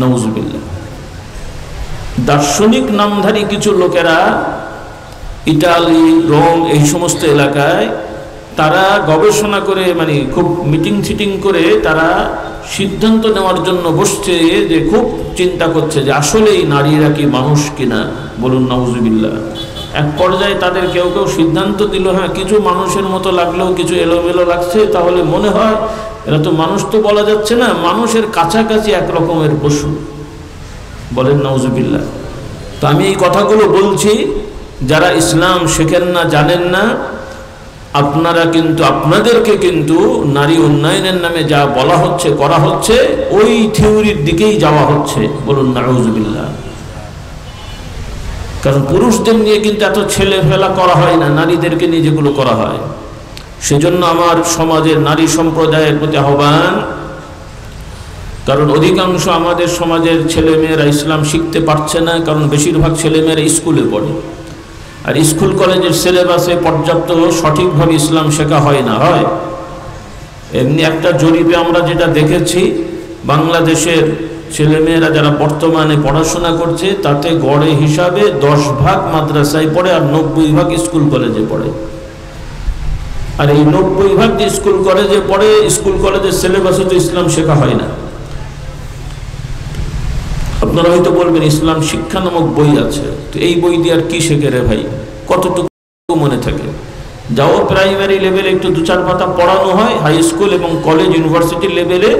নাউজুবিল্লাহ। দার্শনিক নামধারী কিছু লোকেরা ইটালি, রোম এই সমস্ত এলাকায় তারা গবেষণা করে, মানে খুব মিটিং ফিটিং করে তারা সিদ্ধান্ত নেওয়ার জন্য বসছে, যে খুব চিন্তা করছে যে আসলেই নারীরা কি মানুষ কিনা। বলুন নাউজুবিল্লাহ। এক পর্যায়ে তাদের কেউ কেউ সিদ্ধান্ত দিল, হ্যাঁ কিছু মানুষের মতো লাগলেও কিছু এলোমেলো লাগছে, তাহলে মনে হয় এরা তো মানুষ তো বলা যাচ্ছে না, মানুষের কাছাকাছি এক রকমের পশু। বলেন নাউজুবিল্লাহ। তো আমি এই কথাগুলো বলছি, যারা ইসলাম শেখেন না, জানেন না, আপনারা কিন্তু আপনাদেরকে কিন্তু নারী উন্নয়নের নামে যা বলা হচ্ছে, করা হচ্ছে, ওই থিওরির দিকেই যাওয়া হচ্ছে। বলুন নাউজুবিল্লাহ। কারণ পুরুষদের নিয়ে কিন্তু এত ছেলে ফেলা করা হয় না, নারীদেরকে নিয়ে যেগুলো করা হয়। সেজন্য আমার সমাজের নারী সম্প্রদায়ের প্রতি আহ্বান, কারণ অধিকাংশ আমাদের সমাজের ছেলেমেয়েরা ইসলাম শিখতে পারছে না, কারণ বেশিরভাগ ছেলেমেয়েরা স্কুলে পড়ে। আর স্কুল কলেজের সিলেবাসে পর্যাপ্ত সঠিকভাবে ইসলাম শেখা হয় না। হয় এমনি একটা জরিপে আমরা যেটা দেখেছি, বাংলাদেশের ছেলেমেয়েরা যারা বর্তমানে পড়াশোনা করছে তাতে গড়ে হিসাবে 10 ভাগ মাদ্রাসায় পড়ে আর 90 ভাগ স্কুল কলেজে পড়ে। আর এই 90 ভাগ যে স্কুল কলেজে পড়ে, স্কুল কলেজের সিলেবাসে তো ইসলাম শেখা হয় না। আপনারা হয়তো বলবেন ইসলাম শিক্ষা নামক বই আছে, তো এই বই দিয়ে আর কি শেখে রে ভাই, কতটুকু মনে থাকে? যাও প্রাইমারি লেভেলে একটু 2-4 পাতা পড়ানো হয়, হাই স্কুল এবং কলেজ ইউনিভার্সিটি লেভেলে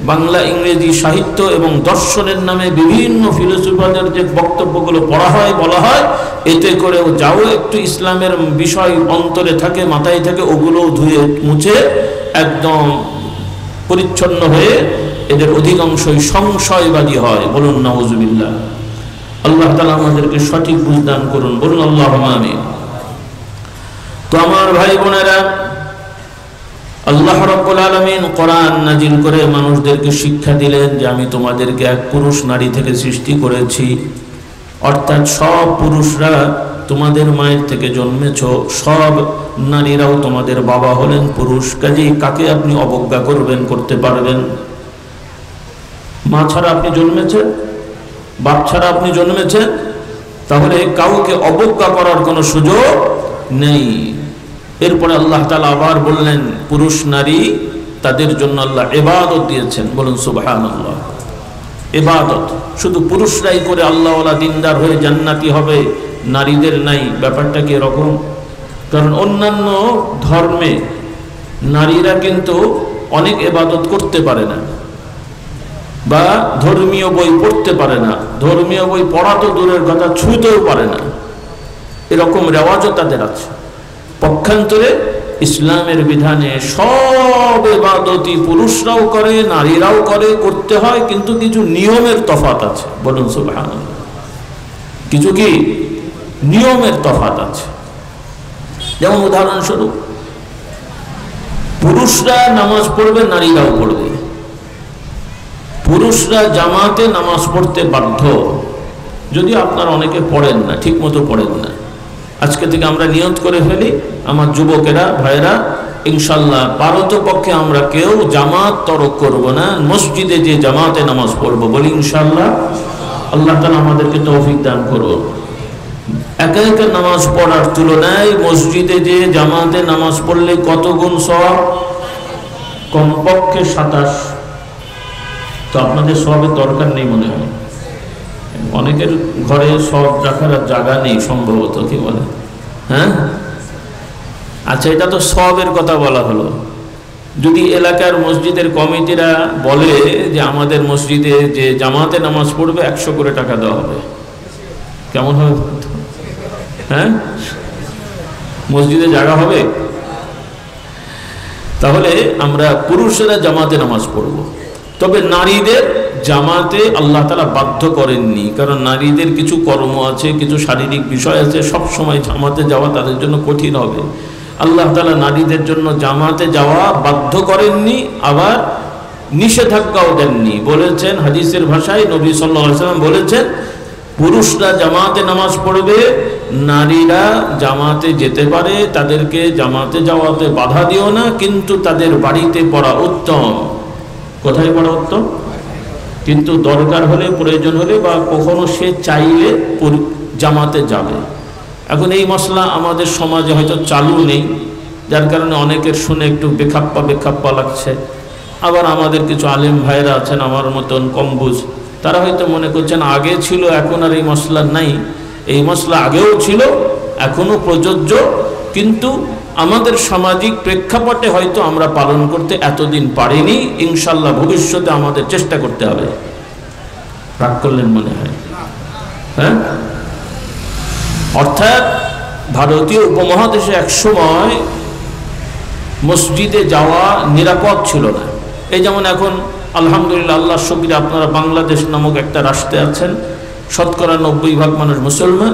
বাংলা ইংরেজি সাহিত্য এবং দর্শনের নামে বিভিন্ন ফিলোসফারদের যে বক্তব্যগুলো পড়া হয় বলা হয়, এতে করেও যাও একটু ইসলামের বিষয় অন্তরে থাকে, মাথায় থাকে, ওগুলো ধুয়ে মুছে একদম পরিচ্ছন্ন হয়ে এদের অধিকাংশই সংশয়বাদী হয়। বলুন নাউজুবিল্লাহ। আল্লাহ তাআলা আমাদেরকে সঠিক বুঝদান করুন। বলুন আল্লাহুম্মা আমিন। তো আমার ভাই বোনেরা, আল্লাহ রাব্বুল আলামিন কোরআন নাজিল করে মানুষদেরকে শিক্ষা দিলেন যে আমি তোমাদেরকে এক পুরুষ নারী থেকে সৃষ্টি করেছি, অর্থাৎ সব পুরুষরা তোমাদের মায়ের থেকে জন্মেছ, সব নারীরাও তোমাদের বাবা হলেন পুরুষ। কাজেই কাকে আপনি অবজ্ঞা করবেন, করতে পারবেন? মা ছাড়া আপনি জন্মেছেন, বাপ ছাড়া আপনি জন্মেছেন, তাহলে কাউকে অবজ্ঞা করার কোনো সুযোগ নেই। এরপরে আল্লাহ তাআলা আবার বললেন পুরুষ নারী তাদের জন্য আল্লাহ ইবাদত দিয়েছেন। বলুন সুবহানাল্লাহ। ইবাদত শুধু পুরুষরাই করে আল্লাহওয়ালা দিনদার হয়ে জান্নাতি হবে, নারীদের নাই, ব্যাপারটা কি এরকম? কারণ অন্যান্য ধর্মে নারীরা কিন্তু অনেক ইবাদত করতে পারে না, বা ধর্মীয় বই পড়তে পারে না, ধর্মীয় বই পড়া তো দূরের কথা, ছুঁতেও পারে না, এরকম রেওয়াজও তাদের আছে। পক্ষান্তরে ইসলামের বিধানে সব ইবাদতই পুরুষরাও করে, নারীরাও করে, করতে হয়, কিন্তু কিছু নিয়মের তফাৎ আছে। বলুন সুবহানাল্লাহ। কিছু কি নিয়মের তফাৎ আছে। যেমন উদাহরণস্বরূপ, পুরুষরা নামাজ পড়বে, নারীরাও পড়বে। পুরুষরা জামাতে নামাজ পড়তে বাধ্য, যদি আপনারা অনেকে পড়েন না, ঠিক মতো পড়েন না। আজকে থেকে আমরা নিয়ত করে ফেলি, আমার যুবকেরা ভাইরা, ইনশাল্লাহ পারতপক্ষে আমরা কেউ জামাত তরক করব না, মসজিদে যে জামাতে নামাজ পড়ব। বলি ইনশাল্লাহ। আল্লাহ তাআলা আমাদেরকে তৌফিক দান করুন। একা একা নামাজ পড়ার তুলনায় মসজিদে যে জামাতে নামাজ পড়লে কত গুণ সওয়াব? কমপক্ষে 27। তো আপনাদের সওয়াবের দরকার নেই মনে হয়, অনেকের ঘরে সব রাখার জায়গা নেই সম্ভবত, কি বলে? হ্যাঁ, আচ্ছা, এটা তো সওয়াবের কথা বলা হলো। যদি এলাকার মসজিদের কমিটিরা বলে যে আমাদের মসজিদে যে জামাতে নামাজ পড়বে 100 করে টাকা দেওয়া হবে, কেমন হবে? হ্যাঁ, মসজিদে জায়গা হবে? তাহলে আমরা পুরুষেরা জামাতে নামাজ পড়ব, তবে নারীদের জামাতে আল্লাহ তাআলা বাধ্য করেননি, কারণ নারীদের কিছু কর্ম আছে, কিছু শারীরিক বিষয় আছে, সব সময় জামাতে যাওয়া তাদের জন্য কঠিন হবে। আল্লাহ তাআলা নারীদের জন্য জামাতে যাওয়া বাধ্য করেননি, আবার নিষেধাজ্ঞাও দেননি। বলেছেন হাদিসের ভাষায়, নবী সাল্লাল্লাহু আলাইহি ওয়াসাল্লাম বলেছেন পুরুষরা জামাতে নামাজ পড়বে, নারীরা জামাতে যেতে পারে, তাদেরকে জামাতে যাওয়াতে বাধা দিও না, কিন্তু তাদের বাড়িতে পড়া উত্তম। কোথায় পড়া উত্তম? কিন্তু দরকার হলে, প্রয়োজন হলে, বা কখনো সে চাইলে জামাতে যাবে। এখন এই মশলা আমাদের সমাজে হয়তো চালু নেই, যার কারণে অনেকের শুনে একটু বেখাপ্পা লাগছে। আবার আমাদের কিছু আলেম ভাইরা আছেন আমার মতন কমবুঝ, তারা হয়তো মনে করছেন আগে ছিল, এখন আর এই মশলা নাই। এই মশলা আগেও ছিল, এখনো প্রযোজ্য, কিন্তু আমাদের সামাজিক প্রেক্ষাপটে হয়তো আমরা পালন করতে এতদিন পারিনি। ইনশাল্লাহ ভবিষ্যতে আমাদের চেষ্টা করতে হবে। রাগ করলেন মনে হয়? হ্যাঁ, অর্থাৎ ভারতীয় উপমহাদেশে একসময় মসজিদে যাওয়া নিরাপদ ছিল না। এই যেমন এখন আলহামদুলিল্লাহ, আল্লাহর শুকরিয়া, আপনারা বাংলাদেশ নামক একটা রাষ্ট্রে আছেন, শতকরা 90% মানুষ মুসলমান।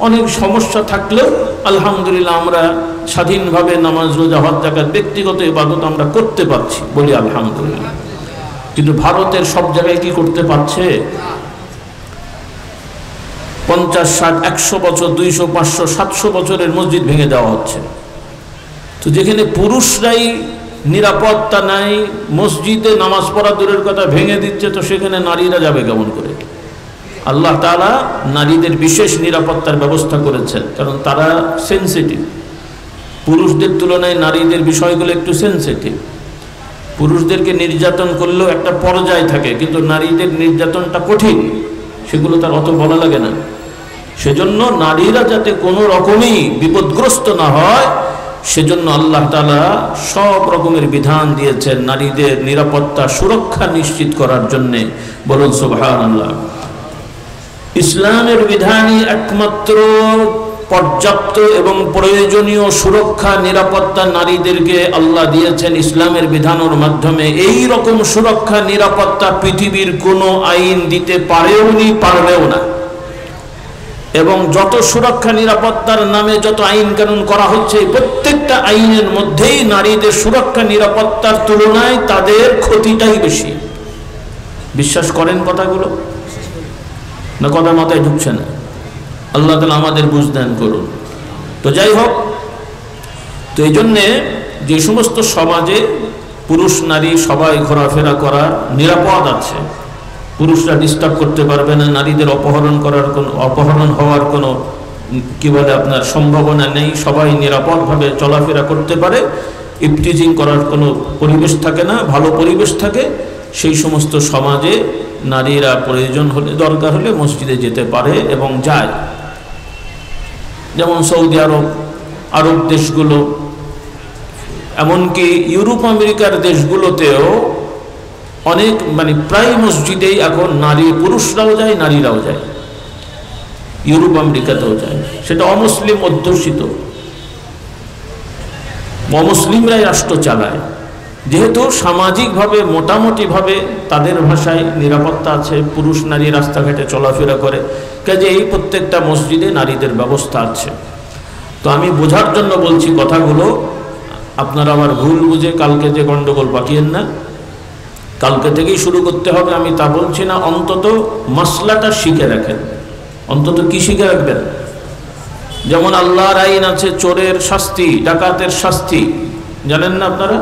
অনেক সমস্যা থাকলেও আলহামদুলিল্লাহ আমরা স্বাধীনভাবে নামাজ, রোজা, হজ, যাকাত, ব্যক্তিগত ইবাদত আমরা করতে পারছি, বলি আলহামদুলিল্লাহ। কিন্তু ভারতের সব জায়গায় কি করতে পারছে? 50, 60, 100 বছর, 200, 500, 700 বছরের মসজিদ ভেঙে দেওয়া হচ্ছে। তো যেখানে পুরুষরাই নিরাপত্তা নাই, মসজিদে নামাজ পড়া দূরের কথা ভেঙে দিচ্ছে, তো সেখানে নারীরা যাবে কেমন করে? আল্লাহ তাআলা নারীদের বিশেষ নিরাপত্তার ব্যবস্থা করেছেন, কারণ তারা সেনসিটিভ। পুরুষদের তুলনায় নারীদের বিষয়গুলো একটু সেনসিটিভ। পুরুষদেরকে নির্যাতন করলেও একটা পর্যায় থাকে, কিন্তু নারীদের নির্যাতনটা কঠিন, সেগুলো তার অত বলা লাগে না। সেজন্য নারীরা যাতে কোনো রকমই বিপদগ্রস্ত না হয়, সেজন্য আল্লাহ তাআলা সব রকমের বিধান দিয়েছেন নারীদের নিরাপত্তা সুরক্ষা নিশ্চিত করার জন্য। বলুন সুবহানাল্লাহ। ইসলামের বিধানই একমাত্র পর্যাপ্ত এবং প্রয়োজনীয় সুরক্ষা নিরাপত্তা নারীদেরকে আল্লাহ দিয়েছেন ইসলামের বিধানের মাধ্যমে। এই রকম সুরক্ষা নিরাপত্তা পৃথিবীর কোনো আইন দিতে পারেও নি, পারবেও না। এবং যত সুরক্ষা নিরাপত্তার নামে যত আইন কানুন করা হচ্ছে, প্রত্যেকটা আইনের মধ্যেই নারীদের সুরক্ষা নিরাপত্তার তুলনায় তাদের ক্ষতিটাই বেশি। বিশ্বাস করেন কথাগুলো? না কথা মাথায় ঢুকছে না? আল্লাহ তাআলা আমাদের বুঝ দান করুন। তো যাই হোক, তো এই জন্যে যে সমস্ত সমাজে পুরুষ নারী সবাই ঘোরাফেরা করার নিরাপদ আছে, পুরুষরা ডিস্টার্ব করতে পারবে না, নারীদের অপহরণ হওয়ার কোনো কি বলে আপনার সম্ভাবনা নেই, সবাই নিরাপদভাবে চলাফেরা করতে পারে, ইফটিজিং করার কোনো পরিবেশ থাকে না, ভালো পরিবেশ থাকে, সেই সমস্ত সমাজে নারীরা প্রয়োজন হলে দরকার হলে মসজিদে যেতে পারে এবং যায়। যেমন সৌদি আরব দেশগুলো, এমনকি ইউরোপ আমেরিকার দেশগুলোতেও অনেক প্রায় মসজিদেই এখন পুরুষরাও যায়, নারীরাও যায়। ইউরোপ আমেরিকাতেও যায়, সেটা অমুসলিম অধ্যুষিত, অমুসলিমরাই রাষ্ট্র চালায়। যেহেতু সামাজিকভাবে মোটামুটিভাবে তাদের ভাষায় নিরাপত্তা আছে, পুরুষ নারী রাস্তাঘাটে চলাফেরা করে, কাজেই প্রত্যেকটা মসজিদে নারীদের ব্যবস্থা আছে। তো আমি বোঝার জন্য বলছি কথাগুলো, আপনারা আবার ভুল বুঝে কালকে যে গন্ডগোল পাকিয়েন না। কালকে থেকেই শুরু করতে হবে আমি তা বলছি না, অন্তত মাসলাটা শিখে রাখেন। অন্তত কি শিখে রাখবেন? যেমন আল্লাহর আইন আছে চোরের শাস্তি, ডাকাতের শাস্তি, জানেন না আপনারা?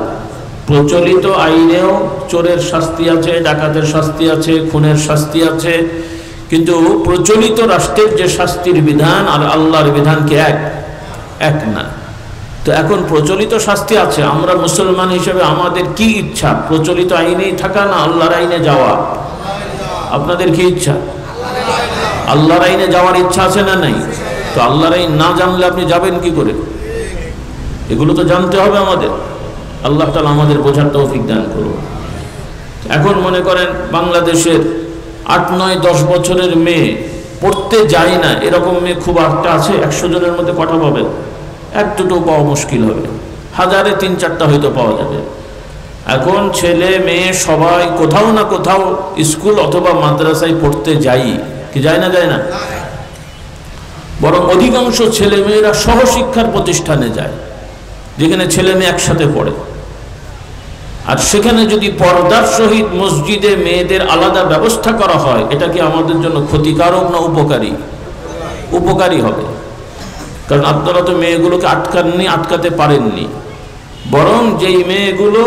প্রচলিত আইনেও চোরের শাস্তি আছে, ডাকাতের শাস্তি আছে, খুনের শাস্তি আছে, কিন্তু প্রচলিত রাষ্ট্রের যে শাস্তির বিধান আর আল্লাহর বিধান কি এক না। তো এখন প্রচলিত শাস্তি আছে, আমরা মুসলমান হিসেবে আমাদের কি ইচ্ছা? প্রচলিত আইনেই থাকা না আল্লাহর আইনে যাওয়া? আপনাদের কি ইচ্ছা? আল্লাহর আইনে যাওয়ার ইচ্ছা আছে না নাই? তো আল্লাহর আইন না জানলে আপনি যাবেন কি করে? এগুলো তো জানতে হবে আমাদের। আল্লাহ তাআলা আমাদের বোঝার তৌফিক দান করুন। এখন মনে করেন বাংলাদেশের 8, 9, 10 বছরের মেয়ে পড়তে যায় না, এরকম মেয়ে খুব একটা আছে। 100 জনের মধ্যে কটা পাবেন? 1-2টো পাওয়া মুশকিল হবে, হাজারে 3-4টা হয়তো পাওয়া যাবে। এখন ছেলে মেয়ে সবাই কোথাও না কোথাও স্কুল অথবা মাদ্রাসায় পড়তে যায় কি যায় না? বরং অধিকাংশ ছেলে মেয়েরা সহশিক্ষার প্রতিষ্ঠানে যায়, যেখানে ছেলে মেয়ে একসাথে পড়ে। আর সেখানে যদি পর্দার সহিত মসজিদে মেয়েদের আলাদা ব্যবস্থা করা হয়, এটা কি আমাদের জন্য ক্ষতিকারক না উপকারী? উপকারী হবে। কারণ আপনারা তো মেয়েগুলোকে আটকাতে পারেননি, বরং যেই মেয়েগুলো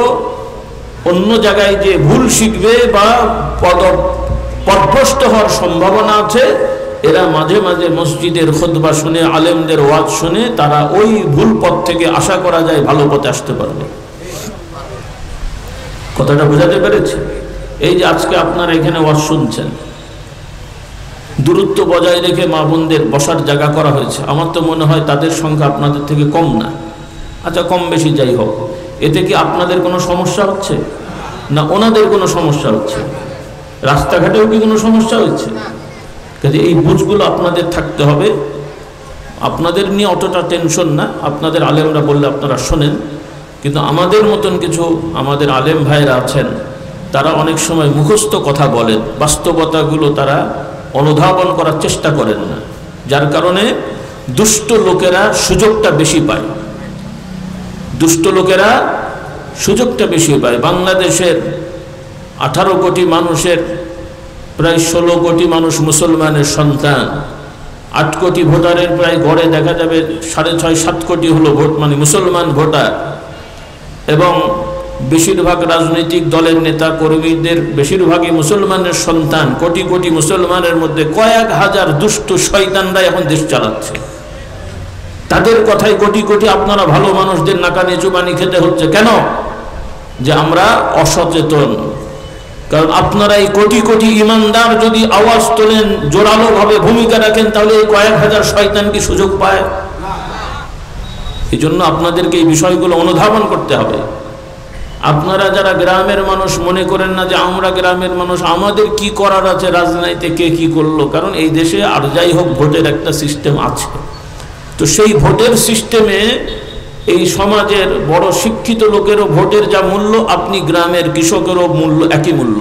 অন্য জায়গায় যে ভুল শিখবে বা পথভ্রষ্ট হওয়ার সম্ভাবনা আছে, এরা মাঝে মাঝে মসজিদের খুতবা শুনে, আলেমদের ওয়াজ শুনে, তারা ওই ভুল পথ থেকে আশা করা যায় ভালো পথে আসতে পারবে। কথাটা বোঝাতে পেরেছে? এই যে আজকে আপনারা এখানে ওয়াজ শুনছেন, দূরত্ব বজায় রেখে মা বোনদের বসার জায়গা করা হয়েছে। আমার তো মনে হয় তাদের সংখ্যা আপনাদের থেকে কম না। আচ্ছা, কম বেশি যাই হোক, এতে কি আপনাদের কোনো সমস্যা হচ্ছে না ওনাদের কোনো সমস্যা হচ্ছে? রাস্তাঘাটেও কি কোনো সমস্যা হচ্ছে? কাজে এই বুঝগুলো আপনাদের থাকতে হবে। আপনাদের নিয়ে অতটা টেনশন না, আপনাদের আলেমরা বললে আপনারা শোনেন। কিন্তু আমাদের মতন কিছু আমাদের আলেম ভাইরা আছেন, তারা অনেক সময় মুখস্থ কথা বলেন, বাস্তবতাগুলো তারা অনুধাবন করার চেষ্টা করেন না, যার কারণে দুষ্ট লোকেরা সুযোগটা বেশি পায়। বাংলাদেশের 18 কোটি মানুষের প্রায় 16 কোটি মানুষ মুসলমানের সন্তান, 8 কোটি ভোটারের প্রায় গড়ে দেখা যাবে 6.5-7 কোটি হলো মুসলমান ভোটার। এবং বেশিরভাগ রাজনৈতিক দলের নেতা কর্মীদের বেশিরভাগই মুসলমানের সন্তান। কোটি কোটি মুসলমানের মধ্যে কয়েক হাজার দুষ্ট শয়তানরা এখন দেশ চালাচ্ছে। তাদের কথাই কোটি কোটি আপনারা ভালো মানুষদের নাকানি চুবানি খেতে হচ্ছে। কেন? যে আমরা অসচেতন। কারণ আপনারা এই কোটি কোটি ইমানদার যদি আওয়াজ তোলেন, জোরালো ভাবে ভূমিকা রাখেন, তাহলে এই কয়েক হাজার শয়তান কি সুযোগ পায়? এই জন্য আপনাদেরকে এই বিষয়গুলো অনুধাবন করতে হবে। আপনারা যারা গ্রামের মানুষ মনে করেন না যে আমরা গ্রামের মানুষ, আমাদের কি করার আছে রাজনীতিতে, কে কি করলো, কারণ এই দেশে আর যাই হোক ভোটের একটা সিস্টেম আছে। তো সেই ভোটের সিস্টেমে এই সমাজের বড় শিক্ষিত লোকেরও ভোটের যা মূল্য, আপনি গ্রামের কৃষকেরও মূল্য একই মূল্য।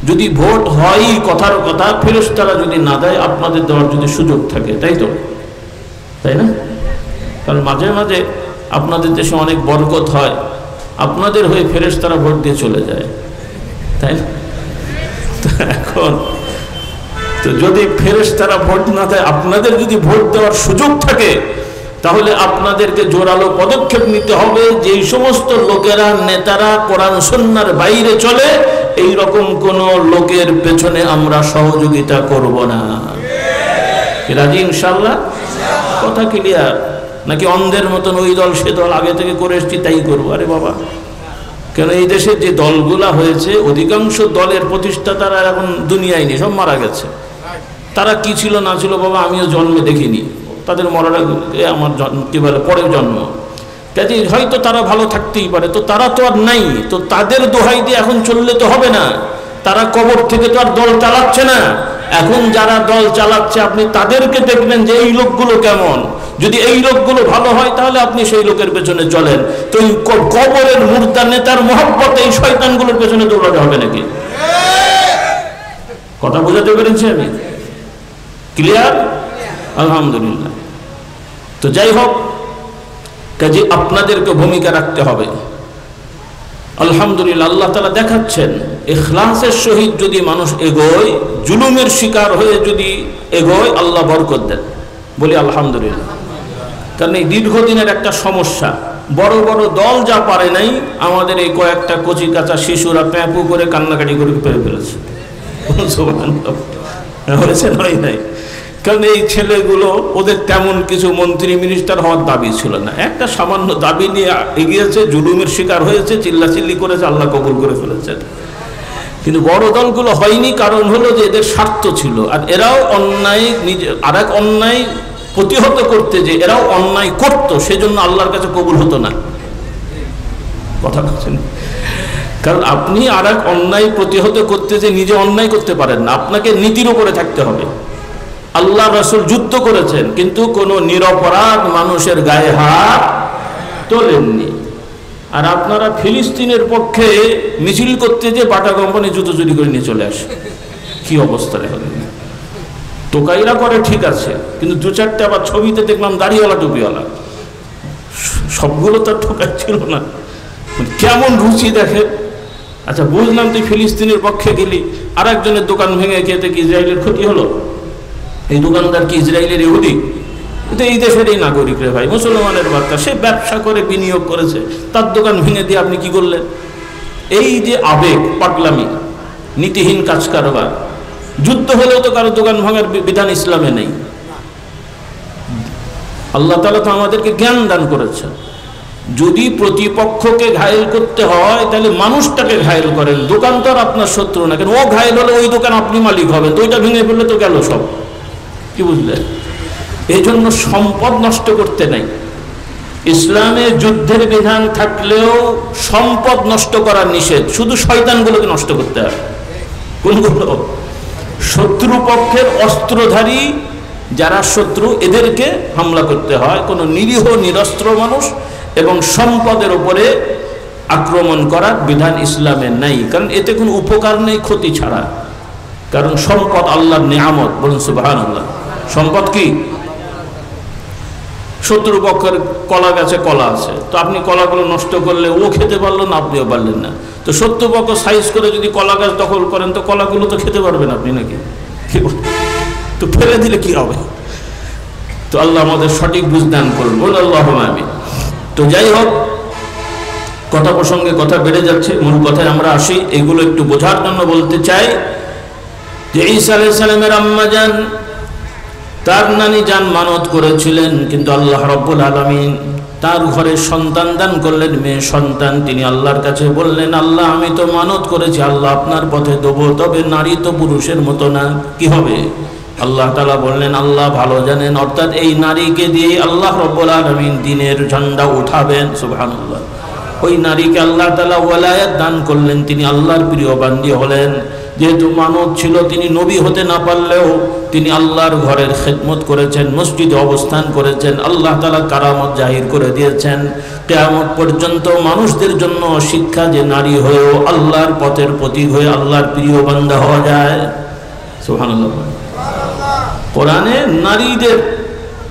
যদি ভোট হয় কথার কথা, ফেরেশতারা যদি না দেয়, আপনাদের দেওয়ার যদি সুযোগ থাকে, তাই তো, তাই না? কারণ মাঝে মাঝে আপনাদের দেশে অনেক বরকত হয়, আপনাদের হয়ে ফেরেশতারা ভোট দিয়ে চলে যায়, তাই না? তো এখন তো যদি ফেরেশতারা ভোট না দেয়, আপনাদের যদি ভোট দেওয়ার সুযোগ থাকে, তাহলে আপনাদেরকে জোরালো পদক্ষেপ নিতে হবে। যেই সমস্ত লোকেরা, নেতারা কোরআন সুন্নাহর বাইরে চলে, এই রকম কোন লোকের পেছনে আমরা সহযোগিতা করব না। রাজি ইনশাআল্লাহ? কথা ক্লিয়ার? নাকি অন্ধের মতন ওই দল সে দল আগে থেকে করে এসছি তাই করবো? আরে বাবা, কেন এই দেশের যে দলগুলা হয়েছে, অধিকাংশ দলের প্রতিষ্ঠাতারা এখন দুনিয়ায় নেই, সব মারা গেছে। তারা কি ছিল না ছিল বাবা আমিও জন্মে দেখিনি, তাদের মরার আমার কি বলে পরে জন্ম, কাজে হয়তো তারা ভালো থাকতেই পারে, তো তারা তো আর নাই, তো তাদের দোহাই দিয়ে এখন চললে তো হবে না। তারা কবর থেকে তো আর দল চালাচ্ছে না। এখন যারা দল চালাচ্ছে আপনি তাদেরকে দেখবেন যে এই লোকগুলো কেমন, যদি এই লোকগুলো ভালো হয় তাহলে আপনি সেই লোকের পেছনে চলেন। তো এই কবরের মুর্দা নেতার মহব্বতে এই শয়তানগুলোর পেছনে দৌড়াতে হবে নাকি? কথা বোঝাতে পেরেছি আমি? ক্লিয়ার? আলহামদুলিল্লাহ। তো যাই হোক, কাজে আপনাদেরকে ভূমিকা রাখতে হবে। আলহামদুলিল্লাহ, আল্লাহ তাআলা দেখাচ্ছেন ইখলাসের সহিত যদি মানুষ এগোয়, জুলুমের শিকার হয়ে যদি এগোয়, আল্লাহ বরকত দেন। বলি আলহামদুলিল্লাহ। কারণ এই দীর্ঘদিনের একটা সমস্যা, বড় বড় দল যা পারে নাই, আমাদের এই কয়েকটা কচি কাঁচা শিশুরা প্যাঁপু করে কান্নাকাটি করে পেরে ফেলেছে। নাই, কারণ এই ছেলেগুলো, ওদের তেমন কিছু মন্ত্রী মিনিস্টার হওয়ার দাবি ছিল না, একটা সামান্য দাবি নিয়ে এগিয়েছে, জুলুমের শিকার হয়েছে, চিল্লাচিল্লি করেছে, আল্লাহ কবুল করে ফেলেছেন। কিন্তু বড় দলগুলো হয়নি, কারণ হলো যে এদের স্বার্থ ছিল, আর এরাও অন্যায় নিজে আর এক অন্যায় প্রতিহত করতে, যে এরাও অন্যায় করতো, সেজন্য আল্লাহর কাছে কবুল হতো না। কথা বলছেন? কারণ আপনি আর এক অন্যায় প্রতিহত করতে যে নিজে অন্যায় করতে পারেন না, আপনাকে নীতির উপরে থাকতে হবে। আল্লাহ রাসূল যুদ্ধ করেছেন, কিন্তু কোনো নিরপরাধ মানুষের গায়ে হাত তোলেননি। আর আপনারা ফিলিস্তিনের পক্ষে মিছিল করতে যে বাটা কোম্পানি জুতো চুরি করে নিয়ে চলে আসে, কি অবস্থা দেখেন। টোকাইরা করে ঠিক আছে, কিন্তু দু চারটে আবার ছবিতে দেখলাম দাড়িওয়ালা টুপিওয়ালা, সবগুলো তো টোকাই ছিল না। কেমন রুচি দেখে। আচ্ছা বুঝলাম তুই ফিলিস্তিনের পক্ষে গেলি, আর একজনের দোকান ভেঙে খেতে কি ইসরায়েলের ক্ষতি হলো? এই দোকানদার কি ইসরায়েলের ইহুদি? কিন্তু এই দেশেরই নাগরিক রে ভাই, মুসলমানের বার্তা, সে ব্যবসা করে বিনিয়োগ করেছে, তার দোকান ভেঙে দিয়ে আপনি কি করলেন? এই যে আবেগ, পাগলামি, নীতিহীন কাজ কারবার। যুদ্ধ হলেও তো কারো দোকান ভাঙার বিধান ইসলামে নেই। আল্লাহ তাআলা তো আমাদেরকে জ্ঞান দান করেছেন। যদি প্রতিপক্ষকে ঘায়েল করতে হয় তাহলে মানুষটাকে ঘায়েল করেন, দোকান তো আর আপনার শত্রু না। কেন ও ঘায়েল হলে ওই দোকান আপনি মালিক হবেন, তো ওইটা ভেঙে ফেললে তো গেল সব। কি বুঝলেন? এই জন্য সম্পদ নষ্ট করতে নাই। ইসলামে যুদ্ধের বিধান থাকলেও সম্পদ নষ্ট করার নিষেধ, শুধু শয়তানগুলোকে নষ্ট করতে হয়। কোনগুলো? শত্রুপক্ষের অস্ত্রধারী যারা শত্রু, এদেরকে হামলা করতে হয়। কোনো নিরীহ নিরস্ত্র মানুষ এবং সম্পদের উপরে আক্রমণ করার বিধান ইসলামে নাই, কারণ এতে কোনো উপকার নেই, ক্ষতি ছাড়া। কারণ সম্পদ আল্লাহর নিয়ামত, বলুন সুবহানাল্লাহ। সম্পদ কি? শত্রুপক্ষের কলা গাছে কলা আছে, তো আপনি কলাগুলো নষ্ট করলে ও খেতে পারলো না, আপনিও পারলেন না। তো শত্রুপক্ষ সাইজ করে যদি কলা গাছ দখল করেন, তো কলাগুলো তো খেতে পারবেন আপনি নাকি? তো ফেলে দিলে কি হবে? তো আল্লাহ আমাদের সঠিক বুঝ দান করুন, বল আল্লাহুম্মা আমিন। তো যাই হোক, কথা প্রসঙ্গে কথা বেড়ে যাচ্ছে, মূল কথায় আমরা আসি। এগুলো একটু বোঝার জন্য বলতে চাই যে ঈসা আলাইহিস সালামের আম্মা জান, তার নানি জান মানত করেছিলেন, কিন্তু আল্লাহ রাব্বুল আলামিন তার ঘরে সন্তান দান করলেন, মেয়ে সন্তান। তিনি আল্লাহর কাছে বললেন, আল্লাহ আমি তো মানত করেছি, আল্লাহ আপনার পথে দেবো, তবে নারী তো পুরুষের মতো না, কি হবে? আল্লাহ তাআলা বললেন আল্লাহ ভালো জানেন, অর্থাৎ এই নারীকে দিয়ে আল্লাহ রাব্বুল আলামিন দ্বীনের ঝান্ডা উঠাবেন। সুবহানাল্লাহ। ওই নারীকে আল্লাহ তাআলা ওয়ালায়াত দান করলেন, তিনি আল্লাহর প্রিয় বান্দী হলেন। যেহেতু মানব ছিল, তিনি নবী হতে না পারলেও তিনি আল্লাহর ঘরের খেদমত করেছেন, মসজিদে অবস্থান করেছেন। আল্লাহ তাআলা কারামত জাহির করে দিয়েছেন। কিয়ামত পর্যন্ত মানুষদের জন্য শিক্ষা যে নারী হয়েও আল্লাহর পথের প্রতীক হয়ে আল্লাহর প্রিয় বান্দা হওয়া যায়। সুবহানাল্লাহ। কোরআনে নারীদের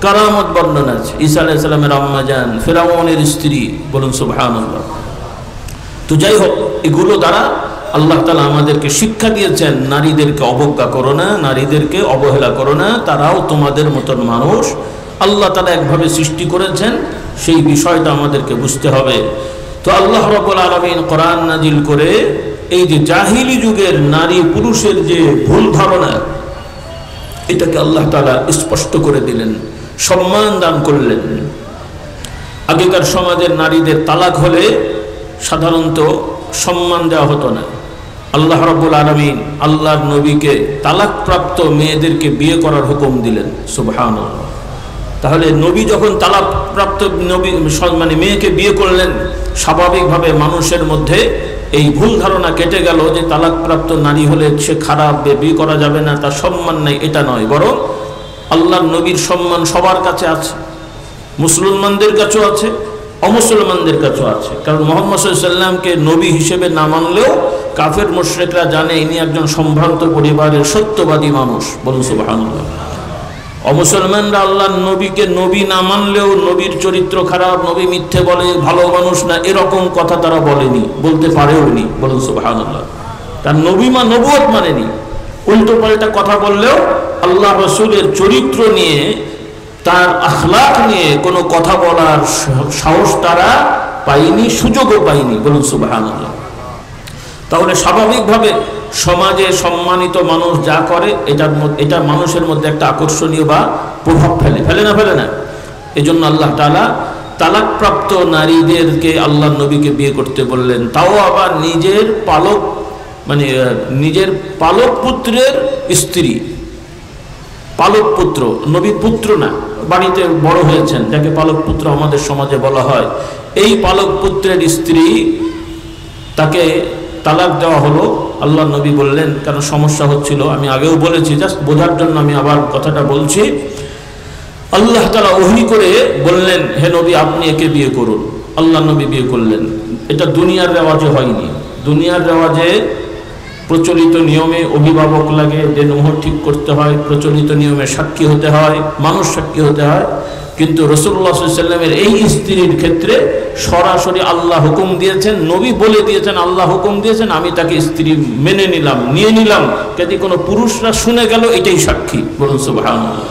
কারামত বর্ণনা আছে। ঈসা আলাইহিস সালামের আম্মা জান, ফিরাউনের স্ত্রী, বলুন সুবহানাল্লাহ। তো যাই হোক, এগুলো দ্বারা আল্লাহ তাআলা আমাদেরকে শিক্ষা দিয়েছেন, নারীদেরকে অবজ্ঞা করো না, নারীদেরকে অবহেলা করো না, তারাও তোমাদের মতন মানুষ। আল্লাহ তাআলা একভাবে সৃষ্টি করেছেন, সেই বিষয়টা আমাদেরকে বুঝতে হবে। তো আল্লাহ রাব্বুল আলামিন কোরআন নাজিল করে এই যে জাহিলি যুগের নারী পুরুষের যে ভুল ধারণা, এটাকে আল্লাহ তাআলা স্পষ্ট করে দিলেন, সম্মান দান করলেন। আগেকার সমাজের নারীদের তালাক হলে সাধারণত সম্মান দেওয়া হতো না। আল্লাহ রাব্বুল আলামিন আল্লাহর নবীকে তালাকপ্রাপ্ত মেয়েদেরকে বিয়ে করার হুকুম দিলেন। সুবহানাল্লাহ। তাহলে নবী যখন তালাকপ্রাপ্ত নবী মানে মেয়েকে বিয়ে করলেন, স্বাভাবিকভাবে মানুষের মধ্যে এই ভুল ধারণা কেটে গেল যে তালাকপ্রাপ্ত নারী হলে সে খারাপ, বিয়ে করা যাবে না, তার সম্মান নেই। এটা নয়, বরং আল্লাহর নবীর সম্মান সবার কাছে আছে, মুসলমানদের কাছেও আছে, অমুসলমানদের কাছেও আছে। কারণ মুহাম্মদ সাল্লাল্লাহু আলাইহি ওয়াসাল্লামকে নবী হিসেবে না মানলেও কাফের মুশরিকরা জানে ইনি একজন সম্ভ্রান্ত পরিবারের সত্যবাদী মানুষ। বলুন সুবহানাল্লাহ। অমুসলমানরা আল্লাহর নবীকে নবী না মানলেও নবীর চরিত্র খারাপ, নবী মিথ্যে বলে, ভালো মানুষ না, এরকম কথা তারা বলেনি, বলতে পারেওনি। বলুন সুবহানাল্লাহ। তার নবী মা নবুয়ত মানেনি, উল্টো পাল্টা কথা বললেও আল্লাহ রাসূলের চরিত্র নিয়ে, তার আখলাক নিয়ে কোনো কথা বলার সাহস তারা পায়নি, সুযোগও পায়নি। বলুন সুবহানাল্লাহ। তাহলে স্বাভাবিকভাবে সমাজে সম্মানিত মানুষ যা করে এটা মানুষের মধ্যে একটা আকর্ষণীয় বা প্রভাব ফেলে না। এজন্য আল্লাহ তাআলা তালাকপ্রাপ্ত নারীদেরকে আল্লাহর নবীকে বিয়ে করতে বললেন, তাও আবার নিজের পালক পুত্রের স্ত্রী। পালক পুত্র, নবীর পুত্র না, বাড়িতে বড় হয়েছেন, যাকে পালক পুত্র আমাদের সমাজে বলা হয়। এই পালক পুত্রের স্ত্রী, তাকে তালাক দেওয়া হলো। আল্লাহ নবী বললেন, কারণ সমস্যা হচ্ছিল, আমি আগেও বলেছি, জাস্ট বোঝার জন্য আমি আবার কথাটা বলছি। আল্লাহ তাআলা ওহী করে বললেন, হে নবী আপনি একে বিয়ে করুন। আল্লাহ নবী বিয়ে করলেন। এটা দুনিয়ার রেওয়াজে হয়নি। দুনিয়ার রেওয়াজে প্রচলিত নিয়মে অভিভাবক লাগে, দেনমোহর ঠিক করতে হয়, প্রচলিত নিয়মে সাক্ষী হতে হয়, মানুষ সাক্ষী হতে হয়। কিন্তু রাসূলুল্লাহ সাল্লাল্লাহু আলাইহি ওয়াসাল্লামের এই স্ত্রীর ক্ষেত্রে সরাসরি আল্লাহ হুকুম দিয়েছেন, নবী বলে দিয়েছেন, আল্লাহ হুকুম দিয়েছেন, আমি তাকে স্ত্রী মেনে নিলাম, নিয়ে নিলাম। যদি কোনো পুরুষরা শুনে গেল, এটাই সাক্ষী। বলুন সুবহানাল্লাহ।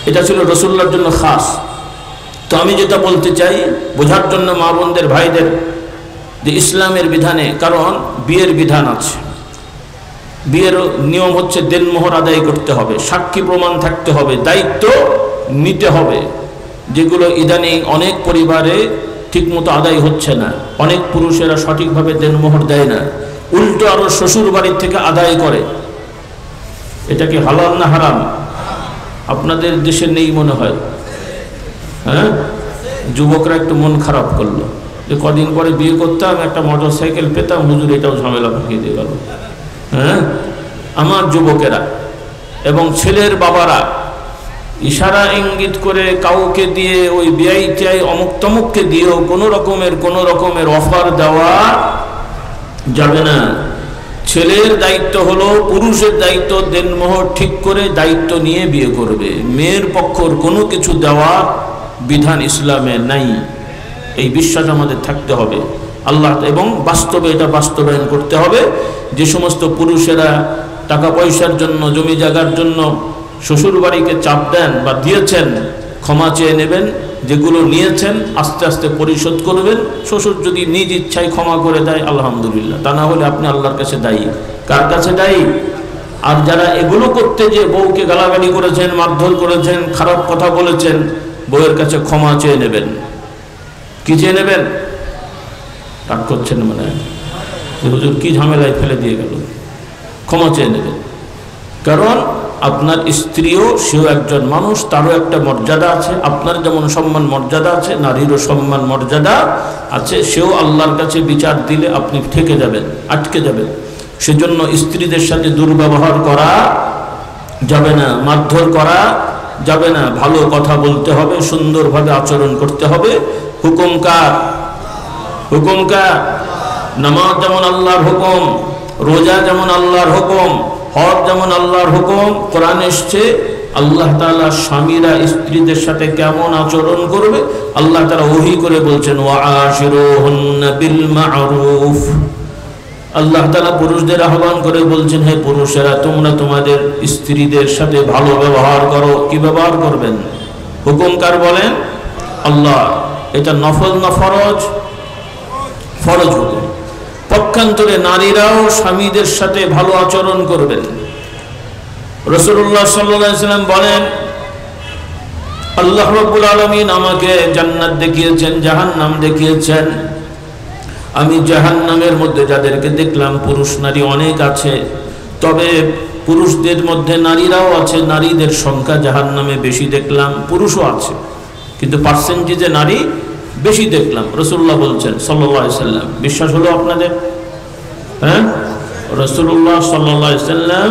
এটা ছিল রাসূলুল্লাহর জন্য খাস। তো আমি যেটা বলতে চাই, বোঝার জন্য মা বোনদের, ভাইদের, যে ইসলামের বিধানে, কারণ বিয়ের বিধান আছে, বিয়ের নিয়ম হচ্ছে দেনমোহর আদায় করতে হবে, সাক্ষী প্রমাণ থাকতে হবে, দায়িত্ব নিতে হবে, যেগুলো ইদানিং অনেক পরিবারে ঠিকমতো আদায় হচ্ছে না। অনেক পুরুষেরা সঠিকভাবে দেনমোহর দেয় না, উল্টো আরো শ্বশুর বাড়ির থেকে আদায় করে। এটা কি হালাল না হারাম? আপনাদের দেশে নেই মনে হয়। হ্যাঁ, যুবকরা একটু মন খারাপ করলো যে কদিন পরে বিয়ে করতাম, একটা মোটর সাইকেল পেতাম, হুজুর এটাও ঝামেলা পাকিয়ে দিয়ে গেল। হ্যাঁ, আমার যুবকেরা এবং ছেলের বাবারা ইশারা ইঙ্গিত করে কাউকে দিয়ে, ওই বিআইটিআই অমুক তমুককে দিয়েও কোনো রকমের অফার দেওয়া যাবে না। ছেলের দায়িত্ব হলো, পুরুষের দায়িত্ব দেনমোহর ঠিক করে দায়িত্ব নিয়ে বিয়ে করবে। মেয়ের পক্ষর কোনো কিছু দেওয়া বিধান ইসলামে নাই। এই বিশ্বাস আমাদের থাকতে হবে আল্লাহ, এবং বাস্তবে এটা বাস্তবায়ন করতে হবে। যে সমস্ত পুরুষেরা টাকা পয়সার জন্য, জমি জায়গার জন্য শ্বশুর বাড়িকে চাপ দেন বা দিয়েছেন, ক্ষমা চেয়ে নেবেন। যেগুলো নিয়েছেন আস্তে আস্তে পরিশোধ করবেন। শ্বশুর যদি নিজ ইচ্ছায় ক্ষমা করে দেয় আলহামদুলিল্লাহ, তা না হলে আপনি আল্লাহর কাছে দায়ী। কার কাছে দায়ী? আর যারা এগুলো করতে যে বউকে গালাগালি করেছেন, মারধর করেছেন, খারাপ কথা বলেছেন, বউয়ের কাছে ক্ষমা চেয়ে নেবেন। কি চেয়ে নেবেন? রাগ করছেন মানে হুজুর কি ঝামেলায় ফেলে দিয়ে গেল, ক্ষমা চেয়ে নেবেন। কারণ আপনার স্ত্রীও সেও একজন মানুষ, তারও একটা মর্যাদা আছে। আপনার যেমন সম্মান মর্যাদা আছে, নারীরও সম্মান মর্যাদা আছে। সেও আল্লাহর কাছে বিচার দিলে আপনি ঠেকে যাবেন, আটকে যাবেন। সেজন্য স্ত্রীদের সাথে দুর্ব্যবহার করা যাবে না, মারধর করা যাবে না। ভালো কথা বলতে হবে, সুন্দরভাবে আচরণ করতে হবে। হুকুম কার? হুকুম কার? নামাজ যেমন আল্লাহর হুকুম, রোজা যেমন আল্লাহর হুকুম, হজ যেমন আল্লাহর হুকুম। কোরআন এসছে আল্লাহ তাআলা স্বামীরা স্ত্রীদের সাথে কেমন আচরণ করবে আল্লাহ তাআলা ওহী করে বলছেন, ওয়াআশিরুহুন্না বিল মা'রুফ। আল্লাহ তাআলা পুরুষদের আহ্বান করে বলছেন, হে পুরুষেরা, তোমরা তোমাদের স্ত্রীদের সাথে ভালো ব্যবহার করো। কি ব্যবহার করবেন? হুকুম কার বলেন? আল্লাহ। এটা নফল না ফরজ? ফরজ হুকুম। পক্ষান্তরে নারীরাও স্বামীদের সাথে ভালো আচরণ করবেন। রাসূলুল্লাহ সাল্লাল্লাহু আলাইহি ওয়াসাল্লাম বলেন, আল্লাহ রাব্বুল আলামিন আমাকে জান্নাত দেখিয়েছেন, জাহান্নাম দেখিয়েছেন। আমি জাহান্নামের মধ্যে যাদেরকে দেখলাম, পুরুষ নারী অনেক আছে, তবে পুরুষদের মধ্যে নারীরাও আছে। নারীদের সংখ্যা জাহান্নামে বেশি দেখলাম, পুরুষও আছে, কিন্তু পার্সেন্টেজে নারী বেশি দেখলাম। রাসূলুল্লাহ বলছেন সাল্লাল্লাহু আলাইহি ওয়াসাল্লাম। বিশ্বাস হলো আপনাদের? হ্যাঁ, রাসূলুল্লাহ সাল্লাল্লাহু আলাইহি ওয়াসাল্লাম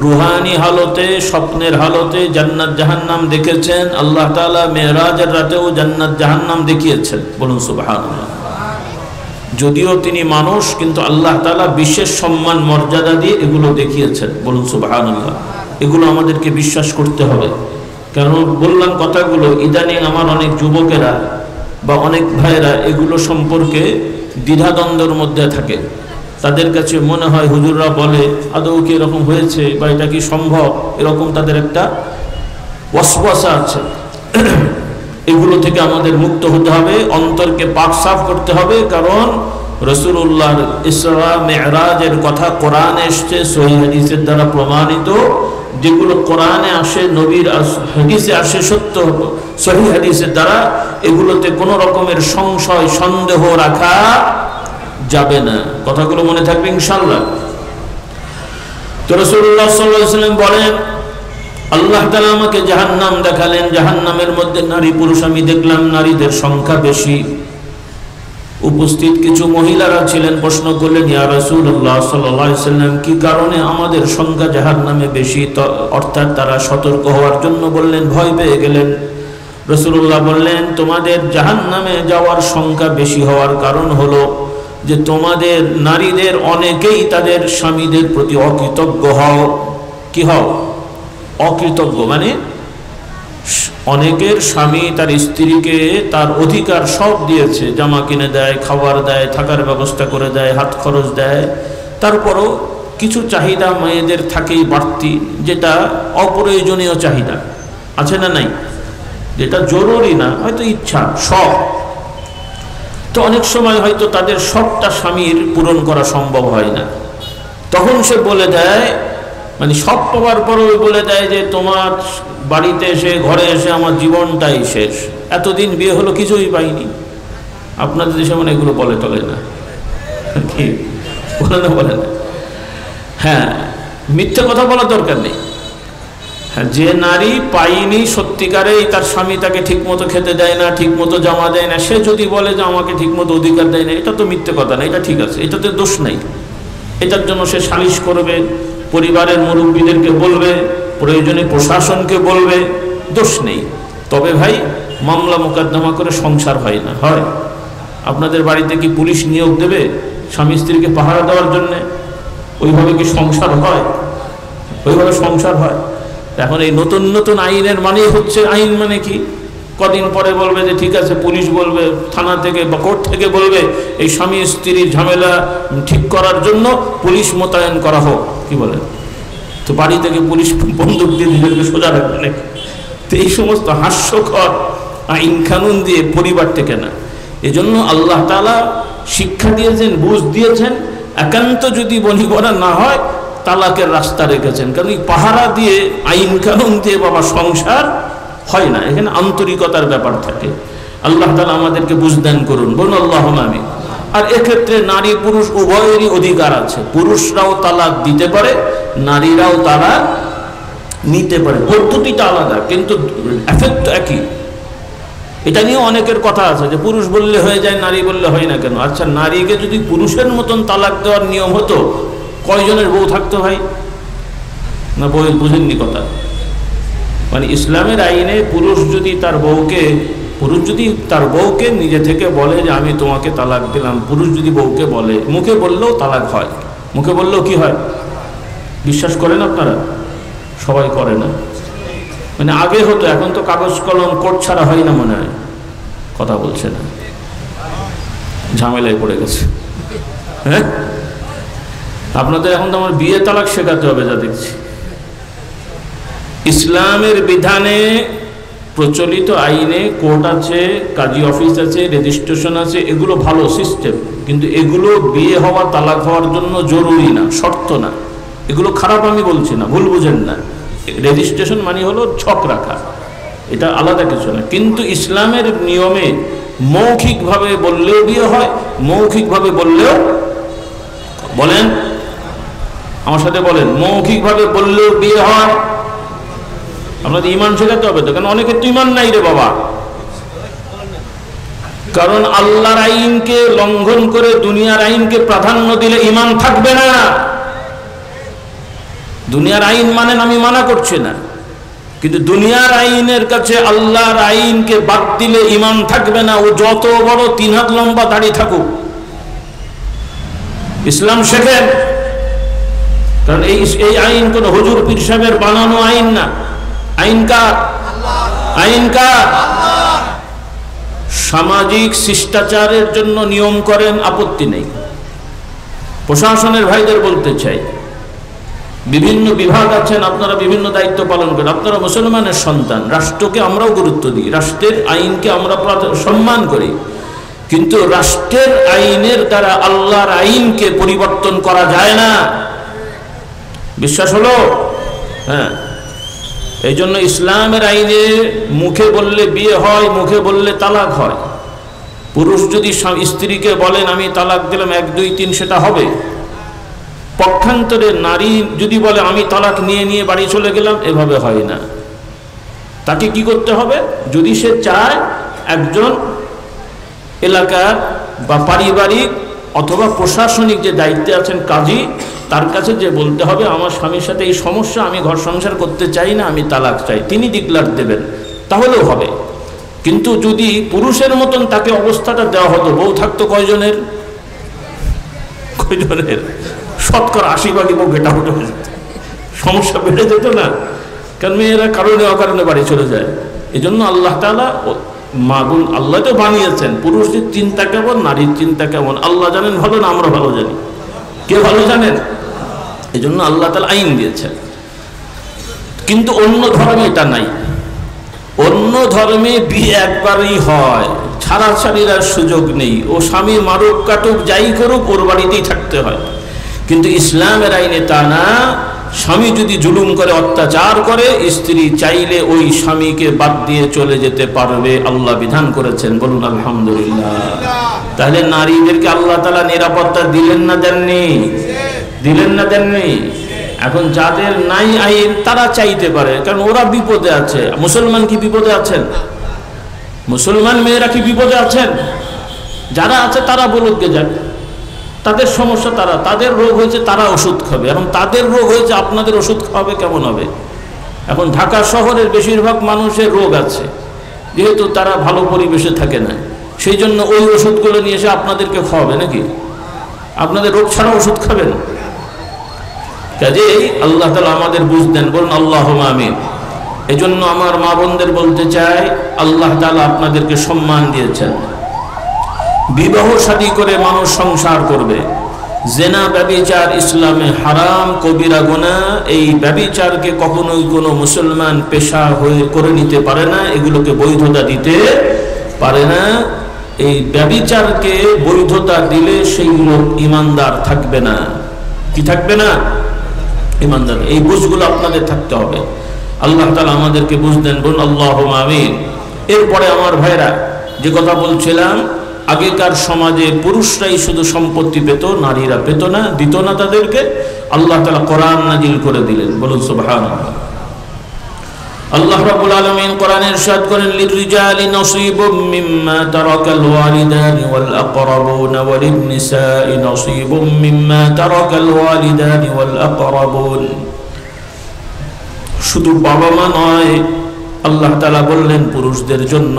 রুহানি হালতে, স্বপ্নের হালতে জান্নাত জাহান্নাম দেখেছেন। আল্লাহ তাআলা মেরাজের রাতেও জান্নাত জাহান্নাম দেখিয়েছেন। বলুন সুবহানাল্লাহ। যদিও তিনি মানুষ, কিন্তু আল্লাহ তাআলা বিশেষ সম্মান মর্যাদা দিয়ে এগুলো দেখিয়েছেন। বলুন সুবহানাল্লাহ। এগুলো আমাদেরকে বিশ্বাস করতে হবে। কারণ বললাম কথাগুলো, ইদানিং আমার অনেক যুবকেরা বা অনেক ভাইয়েরা এগুলো সম্পর্কে দ্বিধাদ্বন্দ্বের মধ্যে থাকে। তাদের কাছে মনে হয় হুজুররা বলে আদৌ কি এরকম হয়েছে বা এটা কি সম্ভব, এরকম তাদের একটা ওয়াসওয়াসা আছে। এগুলো থেকে আমাদের মুক্ত হতে হবে, অন্তরকে পাক সাফ করতে হবে। কারণ রাসূলুল্লাহর ইসরা মিরাজের কথা কোরআনে এসেছে, সহিহ হাদিসের দ্বারা প্রমাণিত। যেগুলো কোরআনে আসে, নবীর হাদিসে আসে সত্য সহিহ হাদিসের দ্বারা, এগুলোতে কোনো রকমের সংশয় সন্দেহ রাখা যাবে না। কথাগুলো মনে থাকবে ইনশাআল্লাহ। তো রাসূলুল্লাহ সাল্লাল্লাহু আলাইহি ওয়াসাল্লাম বলেন, আল্লাহ তাআলা আমাকে জাহান্নাম দেখালেন, জাহান্নামের মধ্যে নারী পুরুষ আমি দেখলাম, নারীদের সংখ্যা বেশি। উপস্থিত কিছু মহিলারা ছিলেন, প্রশ্ন করলেন, ইয়া রাসূলুল্লাহ সাল্লাল্লাহু আলাইহি ওয়াসাল্লাম, কি কারণে আমাদের সংখ্যা জাহান্নামে বেশি? অর্থাৎ তারা সতর্ক হওয়ার জন্য বললেন, ভয় পেয়ে গেলেন। রাসূলুল্লাহ বললেন, তোমাদের জাহান্নামে যাওয়ার সংখ্যা বেশি হওয়ার কারণ হলো যে তোমাদের নারীদের অনেকেই তাদের স্বামীদের প্রতি অকৃতজ্ঞ হও। কি হও? অকৃতজ্ঞ। মানে অনেকের স্বামী তার স্ত্রীকে তার অধিকার সব দিয়েছে, জামা কিনে দেয়, খাবার দেয়, থাকার ব্যবস্থা করে দেয়, হাত খরচ দেয়, তারপরও কিছু চাহিদা মেয়েদের থাকেই বাড়তি, যেটা অপ্রয়োজনীয় চাহিদা আছে না নাই, যেটা জরুরি না, হয়তো ইচ্ছা শখ। তো অনেক সময় হয়তো তাদের সবটা স্বামীর পূরণ করা সম্ভব হয় না। তখন সে বলে দেয়, মানে সব পাওয়ার পরেও বলে দেয় যে তোমার বাড়িতে এসে, ঘরে এসে আমার জীবনটাই শেষ, এতদিন বিয়ে হলো কিছুই পাইনি। আপনাদের দেশে মানে এগুলো বলে টলে না, কি বলে না? বলে না। হ্যাঁ, মিথ্যে কথা বলার দরকার নেই। হ্যাঁ, যে নারী পাইনি সত্যিকারেই, তার স্বামী তাকে ঠিকমতো খেতে দেয় না, ঠিকমতো জামা দেয় না, সে যদি বলে যে আমাকে ঠিকমতো অধিকার দেয় না, এটা তো মিথ্যে কথা না, এটা ঠিক আছে, এটাতে দোষ নাই। এটার জন্য সে সালিশ করবে, পরিবারের মুরব্বীদেরকে বলবে, প্রয়োজনে প্রশাসনকে বলবে, দোষ নেই। তবে ভাই, মামলা মোকদ্দমা করে সংসার হয় না। হয়? আপনাদের বাড়িতে কি পুলিশ নিয়োগ দেবে স্বামী স্ত্রীকে পাহারা দেওয়ার জন্যে? ওইভাবে কি সংসার হয়? ওইভাবে সংসার হয়? এখন এই নতুন নতুন আইনের মানে হচ্ছে, আইন মানে কি, কদিন পরে বলবে যে ঠিক আছে, পুলিশ বলবে, থানা থেকে বা কোর্ট থেকে বলবে এই স্বামী স্ত্রীর ঝামেলা ঠিক করার জন্য পুলিশ মোতায়েন করা হোক। কি বলে? তো বাড়ি থেকে পুলিশ বন্দুক দিয়ে নিজেকে সোজা রাখবে নাকি? তো এই সমস্ত হাস্যকর আইন কানুন দিয়ে পরিবার থেকে না। এজন্য আল্লাহ তাআলা শিক্ষা দিয়েছেন, বুঝ দিয়েছেন। একান্ত যদি বনিবনা না হয়, তালাকের রাস্তা রেখেছেন। কারণ এই পাহারা দিয়ে, আইন কানুন দিয়ে বাবা সংসার হয় না। এখানে আন্তরিকতার ব্যাপার থাকে। আল্লাহ তাআলা আমাদেরকে বুঝদান করুন। বলুন আল্লাহুম্মা আমিন। আর এক্ষেত্রে নারী পুরুষ উভয়েরই অধিকার আছে। পুরুষরাও তালাক দিতে পারে, নারীরাও তালাক নিতে পারে, পদ্ধতিটা আলাদা কিন্তু এফেক্ট একই। এটা নিয়ে অনেকের কথা আছে যে পুরুষ বললে হয়ে যায়, নারী বললে হয় না কেন। আচ্ছা, নারীকে যদি পুরুষের মতন তালাক দেওয়ার নিয়ম হতো, কয়জনের বউ থাকতো ভাই? না বই বুঝেননি কথা। মানে ইসলামের আইনে পুরুষ যদি তার বউকে নিজে থেকে বলে যে আমি তোমাকে তালাক দিলাম, পুরুষ যদি বউকে বলে, মুখে বললেও তালাক হয়, মুখে বললেও কি হয়? বিশ্বাস করেন আপনারা? সবাই করে না। মানে আগে হতো, এখন তো কাগজ কলম কোর্ট ছাড়া হয় না মনে হয়। কথা বলছে না, ঝামেলায় পড়ে গেছে। হ্যাঁ, আপনাদের এখন তো আমার বিয়ে তালাক শেখাতে হবে যা দেখছি। ইসলামের বিধানে প্রচলিত আইনে কোর্ট আছে, কাজী অফিস আছে, রেজিস্ট্রেশন আছে, এগুলো ভালো সিস্টেম, কিন্তু এগুলো বিয়ে হওয়া তালাক হওয়ার জন্য জরুরি না, শর্ত না। এগুলো খারাপ আমি বলছি না, ভুল বুঝেন না। রেজিস্ট্রেশন মানে হলো ছক রাখা, এটা আলাদা কিছু না। কিন্তু ইসলামের নিয়মে মৌখিকভাবে বললেও বিয়ে হয়, মৌখিকভাবে বললেও, বলেন আমার সাথে বলেন, মৌখিকভাবে বললেও বিয়ে হয়। আপনাদের ইমান শেখাতে হবে তো, কারণ অনেকের তো ইমান নাই রে বাবা। কারণ আল্লাহর আইনকে লঙ্ঘন করে দুনিয়ার আইনকে প্রাধান্য দিলে ইমান থাকবে না। দুনিয়ার আইন মানেন, আমি মানা করছি না, কিন্তু দুনিয়ার আইনের কাছে আল্লাহর আইনকে বাদ দিলে ইমান থাকবে না। ও যত বড় 3 হাত লম্বা দাড়ি থাকুক, ইসলাম শেখেন। কারণ এই আইন কোন হুজুর পীর সাহেবের বানানো আইন না। আইন কার? আইন কার? সামাজিক শিষ্টাচারের জন্য নিয়ম করেন, আপত্তি নেই। প্রশাসনের ভাইদের বলতে চাই, বিভিন্ন বিভাগ আছেন, আপনারা বিভিন্ন দায়িত্ব পালন করেন। আপনারা মুসলমানের সন্তান, রাষ্ট্রকে আমরাও গুরুত্ব দিই, রাষ্ট্রের আইনকে আমরা সম্মান করি, কিন্তু রাষ্ট্রের আইনের দ্বারা আল্লাহর আইনকে পরিবর্তন করা যায় না। বিশ্বাস হলো? হ্যাঁ, এই জন্য ইসলামের আইনে মুখে বললে বিয়ে হয়, মুখে বললে তালাক হয়। পুরুষ যদি স্ত্রীকে বলেন আমি তালাক দিলাম 1 2 3, সেটা হবে। পক্ষান্তরে নারী যদি বলে আমি তালাক নিয়ে বাড়ি চলে গেলাম, এভাবে হয় না। তাকে কি করতে হবে? যদি সে চায়, একজন এলাকার বা পারিবারিক অথবা প্রশাসনিক যে দায়িত্বে আছেন কাজী, তার কাছে যে বলতে হবে আমার স্বামীর সাথে এই সমস্যা, আমি ঘর সংসার করতে চাই না, আমি তালাক চাই, তিনি ডিক্লার দেবেন, তাহলেও হবে। কিন্তু যদি পুরুষের মতন তাকে অবস্থাটা দেওয়া হতো, বউ থাকতো কয়জনের? 80% 80 বউ গেটা উঠে যেত, সমস্যা বেড়ে যেত না? কারণ মেয়েরা কারণে অকারণে বাড়ি চলে যায়। এই জন্য আল্লাহ তাআলা মাগুন, আল্লাহ তো বানিয়েছেন, পুরুষদের চিন্তা কেমন, নারীর চিন্তা কেমন আল্লাহ জানেন ভালো না আমরা ভালো জানি? কে ভালো জানেন? এই জন্য আল্লাহ তাআলা আইন দিয়েছেন। কিন্তু অন্য ধর্মে এটা নাই। অন্য ধর্মে বিয়ে একবারই হয়, ছাড়াছাড়ির আর সুযোগ নেই। ও স্বামী মারুক কাটুক যাই করুক, ওর বাড়িতেই থাকতে হয়। কিন্তু ইসলামের আইনে তা না। স্বামী যদি জুলুম করে, অত্যাচার করে, স্ত্রী চাইলে ওই স্বামীকে বাদ দিয়ে চলে যেতে পারবে, আল্লাহ বিধান করেছেন। বলুন আলহামদুলিল্লাহ। তাহলে নারীদেরকে আল্লাহ তাআলা নিরাপত্তা দিলেন না দেননি? দিলেন না দেননি? এখন যাদের নাই আইন তারা চাইতে পারে, কারণ ওরা বিপদে আছে। মুসলমান কি বিপদে আছেন? মুসলমান মেয়েরা কি বিপদে আছেন? যারা আছে তারা বলুক গে যাক, তাদের সমস্যা, তাদের রোগ হয়েছে, তারা ওষুধ খাবে। এখন তাদের রোগ হয়েছে, আপনাদের ওষুধ খাওয়াবে কেমন হবে? এখন ঢাকা শহরের বেশিরভাগ মানুষের রোগ আছে, যেহেতু তারা ভালো পরিবেশে থাকে না, সেই জন্য ওই ওষুধগুলো নিয়ে এসে আপনাদেরকে খাওয়াবে নাকি? আপনাদের রোগ ছাড়া ওষুধ খাবেন? কাজেই আল্লাহ তাআলা আমাদের বুঝ দেন। বলুন আল্লাহুম্মা আমিন। এই জন্য আমার মা বোনদের বলতে চাই, আল্লাহ তাআলা আপনাদেরকে সম্মান দিয়েছেন। বিবাহ শাদী করে মানুষ সংসার করবে। জেনা ব্যভিচার ইসলামে হারাম, কবিরা গুনাহ। এই ব্যভিচারকে কখনোই কোনো মুসলমান পেশা হয়ে করে নিতে পারে না, এগুলোকে বৈধতা দিতে পারে না। এই ব্যভিচারকে বৈধতা দিলে সেই লোক ইমানদার থাকবে না। কি থাকবে না? ইমানদার। এই বুঝগুলো আপনাদের থাকতে হবে। আল্লাহ তাআলা আমাদেরকে বুঝ দেন। বলুন আল্লাহুম্মা আমিন। এরপরে আমার ভাইরা, যে কথা বলছিলাম, আগেকার সমাজে পুরুষরাই শুধু সম্পত্তি পেত, নারীরা পেত না, দিত না তাদেরকে। আল্লাহ তাআলা কোরআন নাজিল করে দিলেন। বলুন সুবহানাল্লাহ। আল্লাহ রাব্বুল আলামিন কোরআনে ইরশাদ করেন, লিররিজালি নসীবুম মিম্মা তারাকাল ওয়ালিদানি ওয়াল আকরাবুন ওয়া লিন-নিসাই নসীবুম মিম্মা তারাকাল ওয়ালিদানি ওয়াল আকরাবুন। শুধু বাবা মা নয়, আল্লাহ তাআলা বললেন পুরুষদের জন্য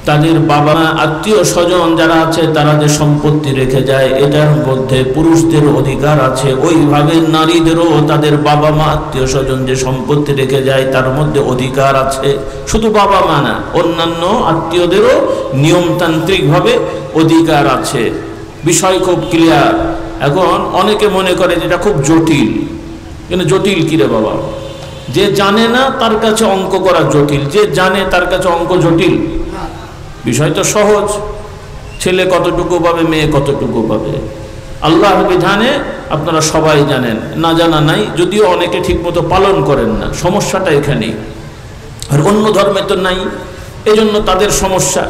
তাদের বাবা মা আত্মীয় স্বজন যারা আছে তারা যে সম্পত্তি রেখে যায় এটার মধ্যে পুরুষদের অধিকার আছে, ওইভাবে নারীদেরও তাদের বাবা মা আত্মীয় স্বজন যে সম্পত্তি রেখে যায় তার মধ্যে অধিকার আছে। শুধু বাবা মা না, অন্যান্য আত্মীয়দেরও নিয়মতান্ত্রিকভাবে অধিকার আছে। বিষয় খুব ক্লিয়ার। এখন অনেকে মনে করে যেটা খুব জটিল, কিন্তু জটিল কিরে বাবা? যে জানে না তার কাছে অঙ্ক করা জটিল, যে জানে তার কাছে অঙ্ক জটিল। বিষয় তো সহজ, ছেলে কতটুকু পাবে, মেয়ে কতটুকু পাবে, আল্লাহর বিধানে আপনারা সবাই জানেন, না জানা নাই, যদিও অনেকে ঠিকমতো পালন করেন না, সমস্যাটা এখানেই। আর অন্য ধর্মে তো নাই, এজন্য তাদের সমস্যা।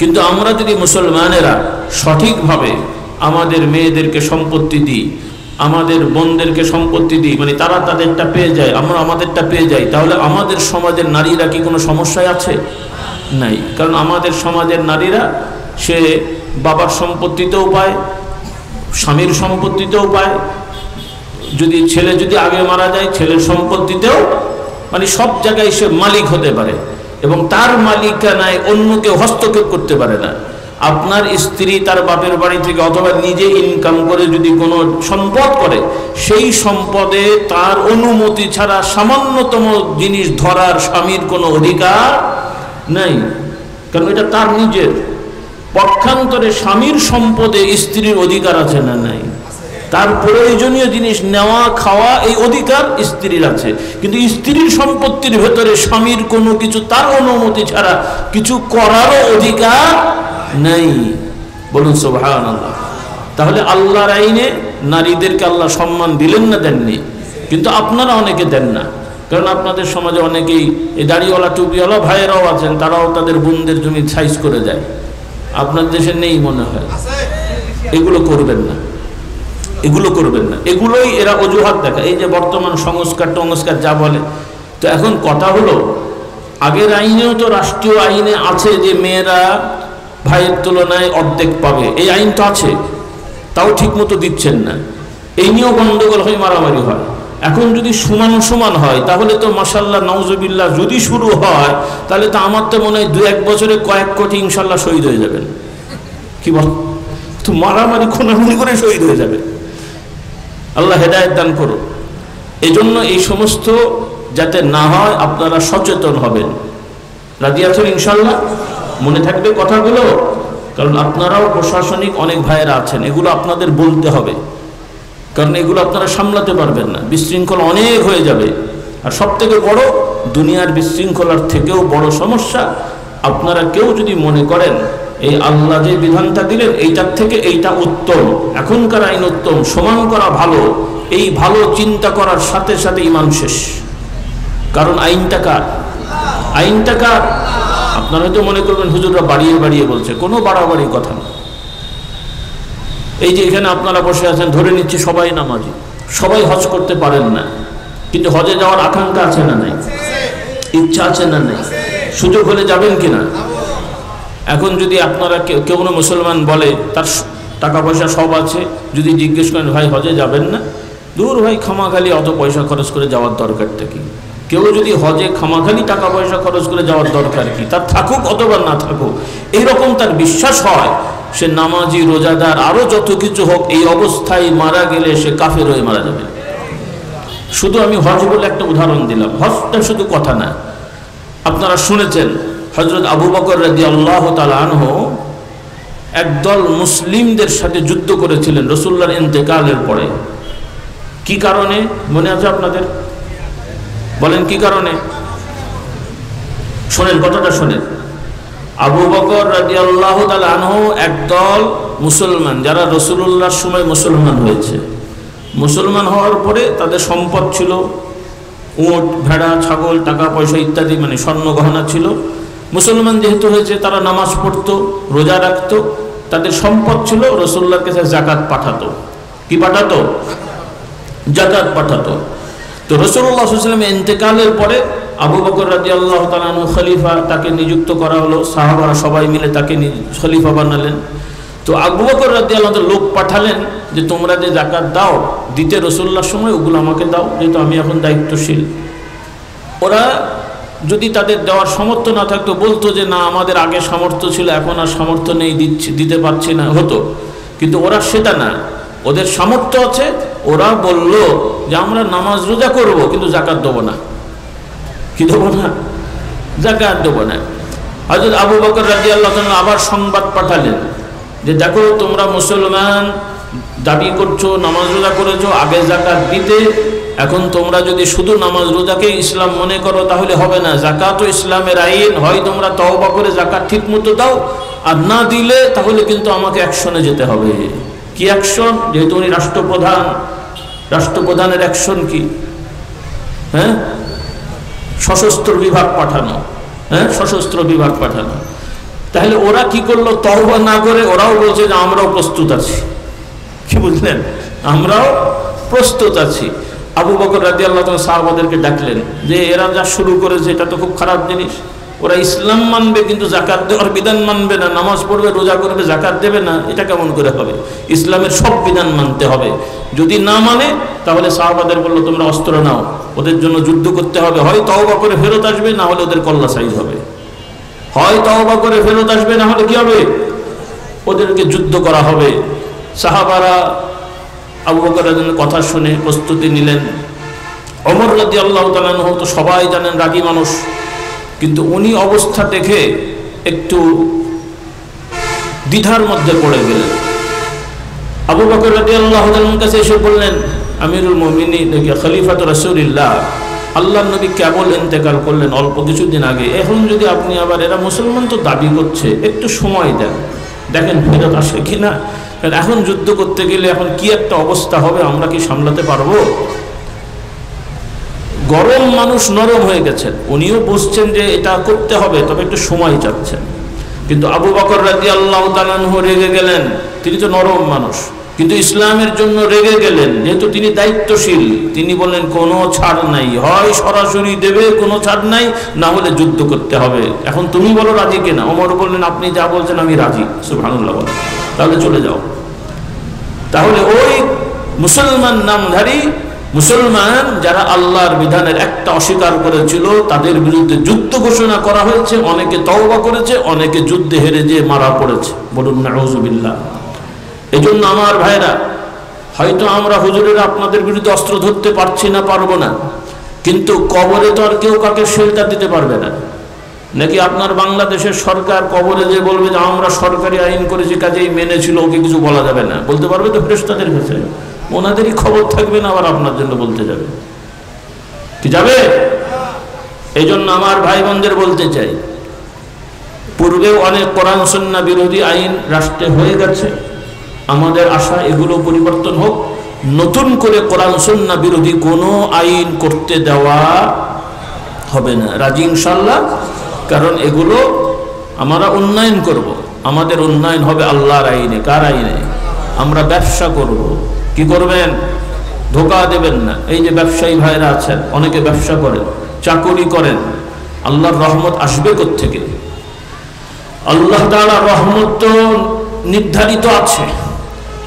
কিন্তু আমরা যদি মুসলমানেরা সঠিকভাবে আমাদের মেয়েদেরকে সম্পত্তি দিই, আমাদের বোনদেরকে সম্পত্তি দিই, মানে তারা তাদেরটা পেয়ে যায়, আমরা আমাদেরটা পেয়ে যাই, তাহলে আমাদের সমাজের নারীরা কি কোনো সমস্যায় আছে? নাই। কারণ আমাদের সমাজের নারীরা সে বাবার সম্পত্তিতেও পায়, স্বামীর সম্পত্তিতেও পায়, যদি ছেলে যদি আগে মারা যায় ছেলের সম্পত্তিতেও, মানে সব জায়গায় সে মালিক হতে পারে এবং তার মালিকানায় অন্য কেউ হস্তক্ষেপ করতে পারে না। আপনার স্ত্রী তার বাপের বাড়ি থেকে অথবা নিজে ইনকাম করে যদি কোনো সম্পদ করে, সেই সম্পদে তার অনুমতি ছাড়া সামান্যতম জিনিস ধরার স্বামীর কোনো অধিকার নাই, কারণ এটা তার নিজের। পক্ষান্তরে স্বামীর সম্পদে স্ত্রীর অধিকার আছে না? নাই। তার প্রয়োজনীয় জিনিস নেওয়া খাওয়া এই অধিকার স্ত্রীর আছে, কিন্তু স্ত্রীর সম্পত্তির ভেতরে স্বামীর কোনো কিছু তার অনুমতি ছাড়া কিছু করারও অধিকার নেই। বলুন সুবহানাল্লাহ। তাহলে আল্লাহর আইনে নারীদেরকে আল্লাহ সম্মান দিলেন না, দেননি? কিন্তু আপনারা অনেকে দেন না, কারণ আপনাদের সমাজে অনেকেই এই দাড়িওয়ালা টুপিওয়ালা ভাইয়েরাও আছেন, তারাও তাদের বোনদের জমি সাইজ করে দেয়। আপনার দেশে নেই মনে হয়। এগুলো করবেন না, এগুলো করবেন না, এগুলোই এরা অজুহাত দেখা। এই যে বর্তমান সংস্কার টংস্কার যা বলে, তো এখন কথা হলো আগের আইনেও তো রাষ্ট্রীয় আইনে আছে যে মেয়েরা ভাইয়ের তুলনায় অর্ধেক পাবে, এই আইন তো আছে, তাও ঠিক মতো দিচ্ছেন না। এই নিয়েও গন্ডগোল হয়, মারামারি হয়। এখন যদি সমান সমান হয় তাহলে তো মাশাআল্লাহ নাউজুবিল্লাহ, যদি শুরু হয় তাহলে তো আমার তো মনে হয় 2-1 বছরে কয়েক কোটি ইনশাল্লাহ শহীদ হয়ে যাবেন। কি বল? তো মারামারি খুনাখুনি করে শহীদ হয়ে যাবে। আল্লাহ হেদায়েত দান করুন। এই জন্য এই সমস্ত যাতে না হয় আপনারা সচেতন হবেন। রাজি আছেন ইনশাল্লাহ? মনে থাকবে কথাগুলো, কারণ আপনারাও প্রশাসনিক অনেক ভাইয়েরা আছেন, এগুলো আপনাদের বলতে হবে, কারণ এগুলো আপনারা সামলাতে পারবেন না, বিশৃঙ্খলা অনেক হয়ে যাবে। আর সব থেকে বড়, দুনিয়ার বিশৃঙ্খলার থেকেও বড় সমস্যা, আপনারা কেউ যদি মনে করেন এই আল্লাহ যে বিধানটা দিলেন এইটার থেকে এইটা উত্তম, এখনকার আইন উত্তম, সমান করা ভালো, এই ভালো চিন্তা করার সাথে সাথে ঈমান শেষ। কারণ আইনটা কার? আইনটা কার? আপনারা হয়তো মনে করবেন হুজুররা বাড়িয়ে বাড়িয়ে বলছে, কোনো বাড়াবাড়ি কথা না। এই যে এখানে আপনারা বসে আছেন, ধরে নিচ্ছি সবাই নামাজি, সবাই হজ করতে পারেন না, কিন্তু হজে যাওয়ার আকাঙ্ক্ষা আছে না নাই? ইচ্ছা আছে না নাই? সুযোগ হলে যাবেন কিনা? এখন যদি আপনারা কেউ কোনো মুসলমান বলে তার টাকা পয়সা সব আছে, যদি জিজ্ঞেস করেন ভাই হজে যাবেন না, দূর ভাই, খামাখালি অত পয়সা খরচ করে যাওয়ার দরকারটা কি? কেউ যদি হজে খামাখালি টাকা পয়সা খরচ করে যাওয়ার দরকার কি, তার থাকুক অথবা না থাকুক, এইরকম তার বিশ্বাস হয়, সে নামাজি রোজাদার আরো যত কিছু হোক, এই অবস্থায় মারা গেলে সে কাফের হয়ে মারা যাবে। শুধু আমি হজ বলে একটা উদাহরণ দিলাম, হজটা শুধু কথা না। আপনারা শুনেছেন হযরত আবু বকর রাদিয়াল্লাহু তাআলা আনহু একদল মুসলিমদের সাথে যুদ্ধ করেছিলেন রাসূলুল্লাহর ইন্তেকালের পরে। কি কারণে মনে আছে আপনাদের? বলেন কি কারণে? শোনেন, কথাটা শোনেন। আবু বকর রাদিয়াল্লাহু তাআলা আনহু একদল মুসলমান যারা রাসূলুল্লাহর সময় মুসলমান হয়েছে, মুসলমান হওয়ার পরে তাদের সম্পদ ছিল উট, ভেড়া, ছাগল, টাকা পয়সা ইত্যাদি, মানে স্বর্ণ গহনা ছিল। মুসলমান যেহেতু হয়েছে তারা নামাজ পড়তো, রোজা রাখতো, তাদের সম্পদ ছিল, রাসূলুল্লাহর কাছে যাকাত পাঠাতো। কি পাঠাতো? যাকাত পাঠাতো। তো রাসূলুল্লাহ সাল্লাল্লাহু আলাইহি ওয়াসাল্লামের ইন্তেকালের পরে আবু বকর রাদিয়াল্লাহু তাআলা আনহু খলিফা, তাকে নিযুক্ত করা হলো, সাহাবারা সবাই মিলে তাকে খলিফা বানালেন। তো আবু বকর রাদিয়াল্লাহু তাআলা লোক পাঠালেন যে তোমরা যে যাকাত দাও দিতে রাসূলুল্লাহর সময়, ওগুলো আমাকে দাও, যেহেতু আমি এখন দায়িত্বশীল। ওরা যদি তাদের দেওয়ার সামর্থ্য না থাকতো বলতো যে না আমাদের আগে সামর্থ্য ছিল, এখন আর সামর্থ্য নেই, দিতে পারছি না, হতো। কিন্তু ওরা সেটা না, ওদের সামর্থ্য আছে, ওরা বলল যে আমরা নামাজ রোজা করব কিন্তু যাকাত দেবো না। কি দেবো না? যাকাত দেবো না। হযরত আবু বকর রাদিয়াল্লাহু তাআলা আবার সংবাদ পাঠালেন যে দেখো তোমরা মুসলমান দাবি করছো, নামাজ রোজা করেছো, আগে যাকাত দিতে, এখন তোমরা যদি শুধু নামাজ রোজাকে ইসলাম মনে করো তাহলে হবে না। যাকাতও ইসলামের আইন, হয় তোমরা তওবা করে যাকাত ঠিক মতো দাও, আর না দিলে তাহলে কিন্তু আমাকে অ্যাকশনে যেতে হবে। কি অ্যাকশন? যেহেতু উনি রাষ্ট্রপ্রধান, রাষ্ট্রপ্রধানের অ্যাকশন কি? হ্যাঁ, সশস্ত্র বিভাগ পাঠানো। হ্যাঁ, সশস্ত্র বিভাগ পাঠানো। তাহলে ওরা কি করলো? তওবা না করে ওরাও বলছে যে আমরাও প্রস্তুত আছি। কি বুঝলেন? আমরাও প্রস্তুত আছি। আবু বকর রাদিয়াল্লাহু তাআলা সাহাবাদেরকে ডাকলেন যে এরা যা শুরু করেছে এটা তো খুব খারাপ জিনিস। ওরা ইসলাম মানবে কিন্তু যাকাত দেওয়ার বিধান মানবে না, নামাজ পড়বে, রোজা করবে, যাকাত দেবে না, এটা কেমন করে হবে? ইসলামের সব বিধান মানতে হবে। যদি না মানে তাহলে সাহাবাদের বলল তোমরা অস্ত্র নাও, ওদের জন্য যুদ্ধ করতে হবে, হয় তওবা করে ফেরত আসবে, না হলে ওদের কল্লা সাইজ হবে। হয় তওবা করে ফেরত আসবে, না হলে কি হবে? ওদেরকে যুদ্ধ করা হবে। সাহাবারা আবু বকরের কথা শুনে প্রস্তুতি নিলেন। ওমর রাদিয়াল্লাহু তাআলা আনহু তো সবাই জানেন রাগী মানুষ, কিন্তু উনি অবস্থা দেখে একটু দ্বিধার মধ্যে পড়ে গেলেন। আবু বকর রাদিয়াল্লাহু তাআলার কাছে এসে বললেন, আমিরুল মুমিনিন খলিফাতুর রাসূলুল্লাহ, আল্লাহর নবী কেবল ইন্তেকাল করলেন অল্প কিছুদিন আগে, এখন যদি আপনি আবার, এরা মুসলমান তো দাবি করছে, একটু সময় দেন, দেখেন ফেরত আসে কিনা। এখন যুদ্ধ করতে গেলে এখন কি একটা অবস্থা হবে, আমরা কি সামলাতে পারবো? গরম মানুষ নরম হয়ে গেছেন, উনিও বুঝছেন যে এটা করতে হবে, তবে একটু সময় চাচ্ছেন। কিন্তু আবু বকর রাদিয়াল্লাহু তাআলা আনহু রেগে গেলেন। তিনি তো নরম মানুষ, কিন্তু ইসলামের জন্য রেগে গেলেন, যেহেতু তিনি দায়িত্বশীল। তিনি বললেন কোনো ছাড় নাই, হয় সরাসরি দেবে, কোনো ছাড় নাই, না হলে যুদ্ধ করতে হবে। এখন তুমি বলো রাজি কিনা? ওমর বললেন আপনি যা বলছেন আমি রাজি। সুবহানাল্লাহ। তাহলে চলে যাও। তাহলে ওই মুসলমান নামধারী মুসলমান যারা আল্লাহর বিধানের একটা অস্বীকার করেছিল, তাদের বিরুদ্ধে যুদ্ধ ঘোষণা করা হয়েছে। অনেকে তওবা করেছে, অনেকে যুদ্ধে হেরে যেয়ে মারা পড়েছে। বলুন নাউযুবিল্লাহ। এজন্য আমার ভাইরা, হয়তো আমরা হুজুরেরা আপনাদের বিরুদ্ধে অস্ত্র ধরতে পারছি না, পারবো না, কিন্তু কবরে তো আর কেউ কাকে শেল্টার দিতে পারবে না। নাকি আপনার বাংলাদেশের সরকার কবরে যে বলবে যে আমরা সরকারি আইন করেছি কাজেই মেনেছিল, ওকে কিছু বলা যাবে না? বলতে পারবে তো ফেরেশতাদের কাছে? ওনাদেরই খবর থাকবে না, আবার আপনার জন্য বলতে যাবে? কি যাবে? এই জন্য আমার ভাই বোনদের বলতে চাই, পূর্বেও অনেক কোরআন সুন্নাহ বিরোধী আইন রাষ্ট্রে হয়ে গেছে। আমাদের আশা এগুলো পরিবর্তন হোক, নতুন করে কোরআন সুন্নাহ বিরোধী কোনো আইন করতে দেওয়া হবে না। রাজি ইনশাআল্লাহ? কারণ এগুলো আমরা উন্নয়ন করব, আমাদের উন্নয়ন হবে আল্লাহর আইনে। কার আইনে? আমরা ব্যবসা করব। কি করবেন? ধোঁকা দেবেন না। এই যে ব্যবসায়ী ভাইরা আছেন, অনেকে ব্যবসা করেন, চাকরি করেন, আল্লাহর রহমত আসবে কোত্থেকে? আল্লাহ তাআলার রহমত তো নির্ধারিত আছে,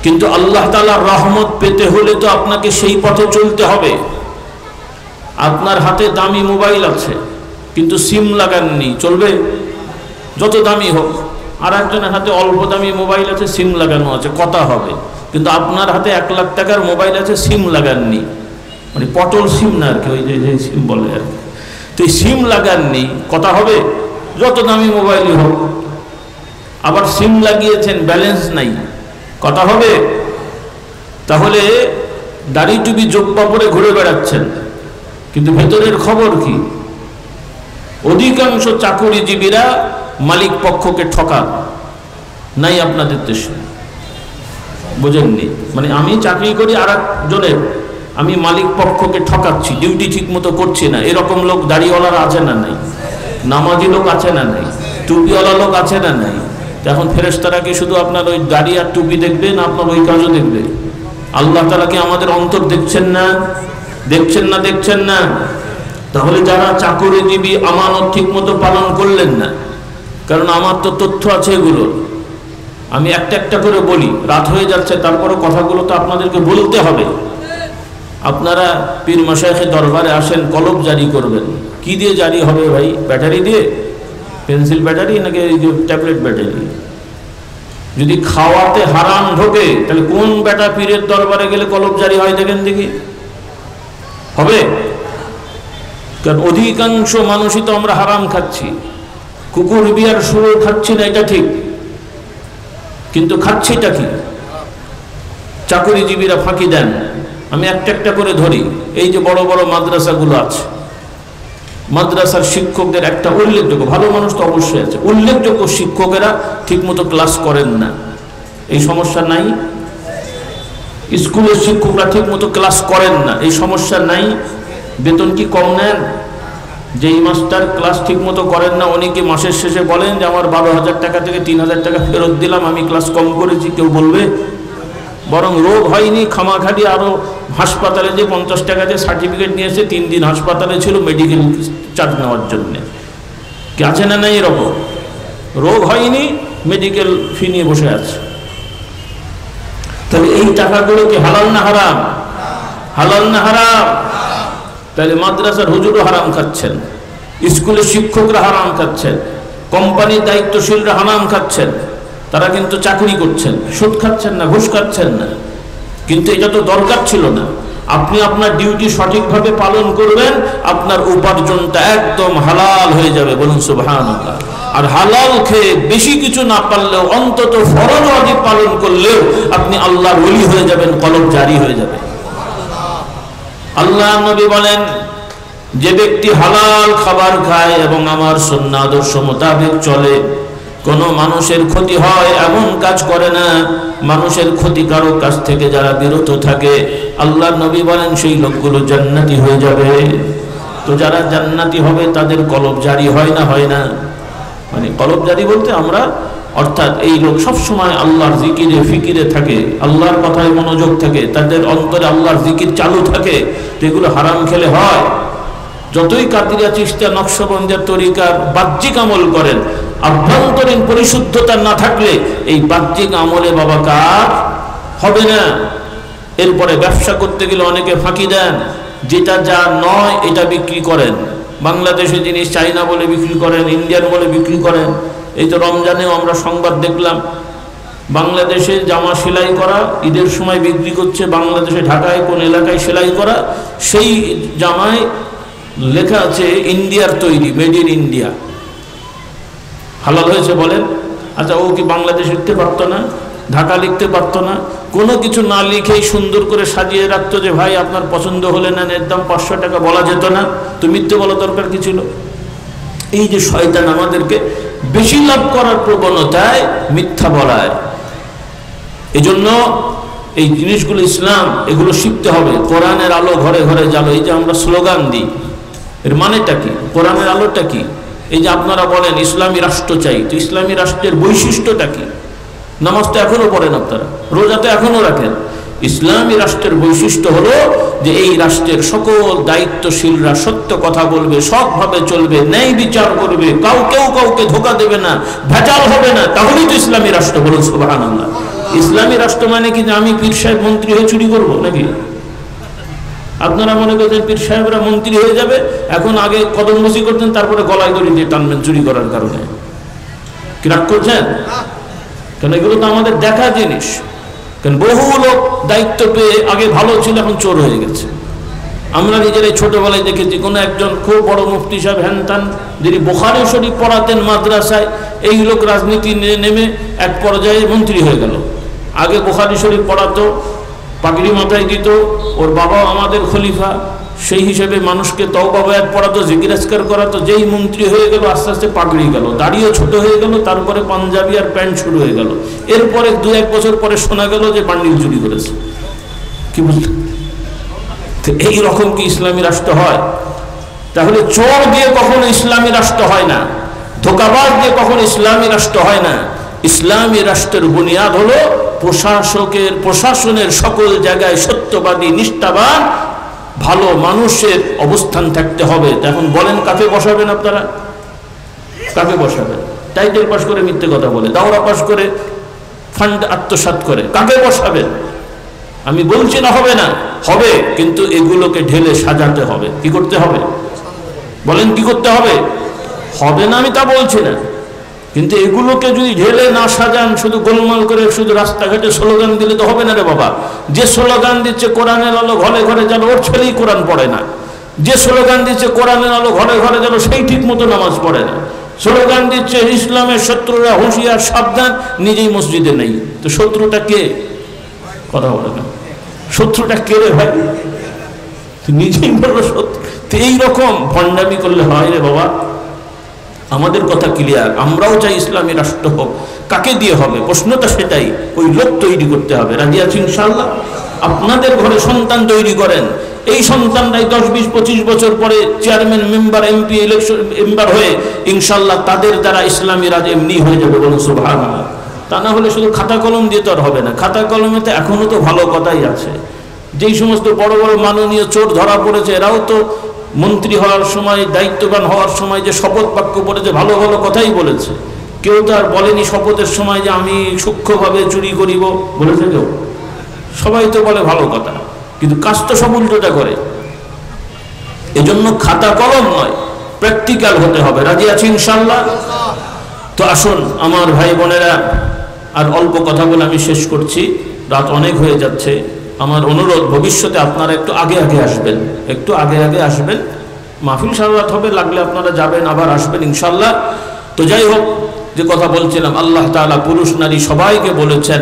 কিন্তু আল্লাহ তাআলার রহমত পেতে হলে তো আপনাকে সেই পথে চলতে হবে। আপনার হাতে দামি মোবাইল আছে কিন্তু সিম লাগাননি, চলবে? যত দামি হোক। আর একজনের হাতে অল্প দামি মোবাইল আছে, সিম লাগানো আছে, কথা হবে। কিন্তু আপনার হাতে 1 লাখ টাকার মোবাইল আছে, সিম লাগাননি, মানে পটল সিম না আর কি, ওই যে সিম বলে আর কি। তো এই সিম লাগাননি, কথা হবে? যত দামি মোবাইলই হোক। আবার সিম লাগিয়েছেন, ব্যালেন্স নাই, কথা হবে? তাহলে দাড়ি টুপি জোব্বা পরে ঘুরে বেড়াচ্ছেন, কিন্তু ভেতরের খবর কি? অধিকাংশ চাকুরিজীবীরা মালিক পক্ষকে ঠকান। নাই আপনাদের দেশে? বোঝেননি? মানে আমি চাকরি করি আর একজনের, আমি মালিক পক্ষকে ঠকাচ্ছি, ডিউটি ঠিক মতো করছি না, এরকম লোক দাড়িওয়ালারা আছে না নাই? নামাজি লোক আছে না নাই? টুপিওয়ালা লোক আছে না নাই? এখন ফেরেশতারা কি শুধু আপনার ওই দাড়ি আর টুপি দেখবে, না আপনার ওই কাজও দেখবে? আল্লাহ তাআলা কি আমাদের অন্তর দেখছেন না? দেখছেন না? দেখছেন না? তাহলে যারা চাকরিজীবী আমানত ঠিক মতো পালন করলেন না, কারণ আমার তো তথ্য আছে এগুলো, আমি একটা একটা করে বলি, রাত হয়ে যাচ্ছে তারপরে কথাগুলো তো আপনাদেরকে বলতে হবে। আপনারা পীর মাশায়েখের দরবারে আসেন, কলব জারি করবেন, কি দিয়ে জারি হবে ভাই? ব্যাটারি দিয়ে? পেন্সিল ব্যাটারি নাকি ট্যাবলেট ব্যাটারি? যদি খাওয়াতে হারাম ঢোকে তাহলে কোন বেটা পীরের দরবারে গেলে কলব জারি হয় দেখেন দেখি? হবে? কারণ অধিকাংশ মানুষই তো আমরা হারাম খাচ্ছি, কুকুর বিয়ার শুরু খাচ্ছি না, এটা ঠিক, কিন্তু খাচ্ছিটা কি? চাকরিজীবীরা ফাঁকি দেন। আমি একটা একটা করে ধরি। এই যে বড় বড় মাদ্রাসাগুলো আছে, মাদ্রাসার শিক্ষকদের একটা উল্লেখযোগ্য, ভালো মানুষ তো অবশ্যই আছে, উল্লেখযোগ্য শিক্ষকেরা ঠিকমতো ক্লাস করেন না। এই সমস্যা নাই? স্কুলের শিক্ষকরা ঠিকমতো ক্লাস করেন না, এই সমস্যা নাই? বেতন কি কম নেন? যেই মাস্টার ক্লাস ঠিকমতো করেন না উনি কি মাসের শেষে বলেন যে আমার 12,000 টাকা থেকে 3,000 টাকা ফেরত দিলাম, আমি ক্লাস কম করেছি? কেউ বলবে? বরং রোগ হয়নি, খামাখালি আরো হাসপাতালে যে 50 টাকা দিয়ে সার্টিফিকেট নিয়েছে, 3 দিন হাসপাতালে ছিল মেডিকেল চার্জ নেওয়ার জন্য। কি আছে না নাই এরকম? রোগ হয়নি, মেডিকেল ফি নিয়ে বসে আছে। তাহলে এই টাকাগুলো কি হালাল না হারাম? হালাল না হারাম? তাহলে মাদ্রাসার হুজুরও হারাম খাচ্ছেন, স্কুলের শিক্ষকরা হারাম খাচ্ছেন, কোম্পানির দায়িত্বশীলরা হারাম খাচ্ছেন। তারা কিন্তু চাকরি করছেন, সুদ খাচ্ছেন না, ঘুষ খাচ্ছেন না, কিন্তু এটা তো দরকার ছিল না। আপনি আপনার ডিউটি সঠিকভাবে পালন করবেন, আপনার উপার্জনটা একদম হালাল হয়ে যাবে। বলুন সুবহানাল্লাহ। আর হালাল খেয়ে বেশি কিছু না পারলেও অন্তত ফরজ ওয়াজিব পালন করলেও আপনি আল্লাহর ওলি হয়ে যাবেন, কলব জারি হয়ে যাবে। আল্লাহ নবী বলেন, যে ব্যক্তি হালাল খাবার খায় এবং আমার সুন্নাহ আদর্শ মোতাবেক চলে, কোন মানুষের ক্ষতি হয় এমন কাজ করে না, মানুষের ক্ষতিকারক কাজ থেকে যারা বিরত থাকে, আল্লাহ নবী বলেন সেই লোকগুলো জান্নাতি হয়ে যাবে। তো যারা জান্নাতি হবে তাদের কলব জারি হয় না? হয় না? মানে কলব জারি বলতে আমরা, অর্থাৎ এই লোক সবসময় আল্লাহর জিকিরে ফিকিরে থাকে, আল্লাহর কথায় মনোযোগ থাকে, তাদের অন্তরে আল্লাহর জিকির চালু থাকে। তো এগুলো হারাম খেলে হয়? যতই কাদিরিয়া চিশতিয়া নকশবন্দিয়া তরিকার বাহ্যিক আমল করেন, আভ্যন্তরীণ পরিশুদ্ধতা না থাকলে এই বাহ্যিক আমলে বাবা কাজ হবে না। এরপরে ব্যবসা করতে গেলে অনেকে ফাঁকি দেন, যেটা যা নয় এটা বিক্রি করেন। বাংলাদেশে জিনিস চাইনা বলে বিক্রি করেন, ইন্ডিয়ান বলে বিক্রি করেন। এই তো রমজানেও আমরা সংবাদ দেখলাম, বাংলাদেশে জামা সেলাই করা ঈদের সময় বিক্রি করছে, বাংলাদেশে ঢাকায় কোন এলাকায় সেলাই করা, সেই জামায় লেখা আছে ইন্ডিয়ার তৈরি, মেড ইন ইন্ডিয়া। হালাল হয়েছে বলেন? আচ্ছা, ও কি বাংলাদেশ লিখতে পারতো না? ঢাকা লিখতে পারতো না? কোনো কিছু না লিখেই সুন্দর করে সাজিয়ে রাখতো যে ভাই আপনার পছন্দ হলে নেন, এর দাম 500 টাকা, বলা যেত না? তো মিথ্যে বলা দরকার কি ছিল? এই যে শয়তান আমাদেরকে বেশি লাভ করার প্রবণতায় মিথ্যা বলায়, এজন্য এই জিনিসগুলো ইসলাম, এগুলো শিখতে হবে। কোরআনের আলো ঘরে ঘরে জ্বালো, এই যে আমরা স্লোগান দিই, এর মানেটা কি? কোরআনের আলোটা কি? এই যে আপনারা বলেন ইসলামী রাষ্ট্র চাই, তো ইসলামী রাষ্ট্রের বৈশিষ্ট্যটা কি? নামাজ তো এখনো পড়েন আপনারা, রোজা তো এখনো রাখেন। ইসলামী রাষ্ট্রের বৈশিষ্ট্য হলো যে এই রাষ্ট্রের সকল দায়িত্বশীলরা সত্য কথা বলবে, সৎভাবে চলবে, ন্যায় বিচার করবে, কেউ কাউকে ধোঁকা দেবে না, ভেজাল হবে না, তাহলেই তো ইসলামী রাষ্ট্র। বলুন সুবহানাল্লাহ। ইসলামী রাষ্ট্র মানে কি যে আমি পীর সাহেব মন্ত্রী হয়ে চুরি করবো নাকি? আপনারা মনে করছেন পীর সাহেবরা মন্ত্রী হয়ে যাবে? এখন আগে কদম বসি করতেন, তারপরে গলায় দড়ি দিয়ে টানবেন চুরি করার কারণে। কি রাগ করছেন? কেন এগুলো তো আমাদের দেখা জিনিস। কারণ বহু লোক দায়িত্ব পেয়ে আগে ভালো ছিল, এখন চোর হয়ে গেছে। আমরা নিজেরাই ছোটবেলায় দেখেছি, কোনো একজন খুব বড় মুফতি সাহেব হ্যানতান, যিনি বুখারী শরীফ পড়াতেন মাদ্রাসায়, এই লোক রাজনীতি নেমে এক পর্যায়ে মন্ত্রী হয়ে গেল। আগে বুখারী শরীফ পড়াতো, পাগড়ি মাথায় দিত, ওর বাবা আমাদের খলিফা, সেই হিসেবে মানুষকে তওবা বায়াত পড়াতো, জিকির আজকার করাতো। যেই মন্ত্রী হয়ে গেল আস্তে আস্তে পাগড়ি গেল, দাড়িও ছোট হয়ে গেল, তারপরে পাঞ্জাবি আর প্যান্ট শুরু হয়ে গেল। এরপরে 2-1 বছর পরে শোনা গেল যে বান্ডিল চুরি করেছে। কি বুঝলেন? এই রকম কি ইসলামী রাষ্ট্র হয়? তাহলে চোর দিয়ে কখনো ইসলামী রাষ্ট্র হয় না, ধোঁকাবাজ দিয়ে কখনো ইসলামী রাষ্ট্র হয় না। ইসলামী রাষ্ট্রের বুনিয়াদ হলো প্রশাসনের সকল জায়গায় সত্যবাদী, নিষ্ঠাবান ভালো মানুষের অবস্থান থাকতে হবে। এখন বলেন কাকে বসাবেন আপনারা? কাকে বসাবেন? টাইটেল পাস করে মিথ্যে কথা বলে, দাওরা পাস করে, ফান্ড আত্মসাৎ করে, কাকে বসাবেন? আমি বলছি না হবে না, হবে, কিন্তু এগুলোকে ঢেলে সাজাতে হবে। কি করতে হবে বলেন? কি করতে হবে? হবে না আমি তা বলছি না, কিন্তু এগুলোকে যদি ঢেলে না সাজান, শুধু গোলমাল করে শুধু রাস্তাঘাটে স্লোগান দিলে তো হবে না রে বাবা। যে স্লোগান দিচ্ছে কোরআনের আলো ঘরে ঘরে যেন, ওর ছেলেই কোরআন পড়ে না। যে স্লোগান দিচ্ছে কোরআনের আলো ঘরে ঘরে যেন, সেই ঠিক মতো নামাজ পড়ে না। স্লোগান দিচ্ছে ইসলামের শত্রুরা হুঁশিয়ার সাবধান, নিজেই মসজিদে নেই। তো শত্রুটা কে? কথা বলে না, শত্রুটা কে রে ভাই? নিজেই বলবো শত্রু। তো এইরকম ভণ্ডামি করলে হয় রে বাবা? আমাদের কথা ক্লিয়ার, আমরাও চাই ইসলামী রাষ্ট্র হোক। কাকে দিয়ে হবে? প্রশ্নটা সেটাই। ওই লোক তৈরি করতে হবে। রাজি আছি ইনশাআল্লাহ? আপনাদের ঘরে সন্তান তৈরি করেন, এই সন্তানরাই 10, 20, 25 বছর পরে chairman, member, MP, election member হয়ে ইনশাআল্লাহ তাদের দ্বারা ইসলামী রাজ এমনি হয়ে যাবে। বলুন সুবহানাল্লাহ। তা না হলে শুধু খাতা কলম দিয়ে তো আর হবে না। খাতা কলমেতে এখনো তো ভালো কথাই আছে। যেই সমস্ত বড় বড় মাননীয় চোর ধরা পড়েছে, এরাও তো মন্ত্রী হওয়ার সময়, দায়িত্ববান হওয়ার সময় যে শপথ বাক্য পড়েছে, ভালো ভালো কথাই বলেছে। কেউ তো আর বলেনি শপথের সময় যে আমি সূক্ষ্মভাবে চুরি করিব, বলেছে কেউ? সবাই তো বলে ভালো কথা, কিন্তু কাজ তো সব উল্টোটা করে। এজন্য খাতা কলম নয়, প্র্যাকটিক্যাল হতে হবে। রাজি আছি ইনশাআল্লাহ? তো আসুন আমার ভাই বোনেরা, আর অল্প কথা বলে আমি শেষ করছি, রাত অনেক হয়ে যাচ্ছে। আমার অনুরোধ, ভবিষ্যতে আপনারা একটু আগে আগে আসবেন, একটু আগে আগে আসবেন। মাহফিল সারা রাত হবে, লাগলে আপনারা যাবেন আবার আসবেন ইনশাআল্লাহ। তো যাই হোক, যে কথা বলছিলাম, আল্লাহ তাআলা পুরুষ নারী সবাইকে বলেছেন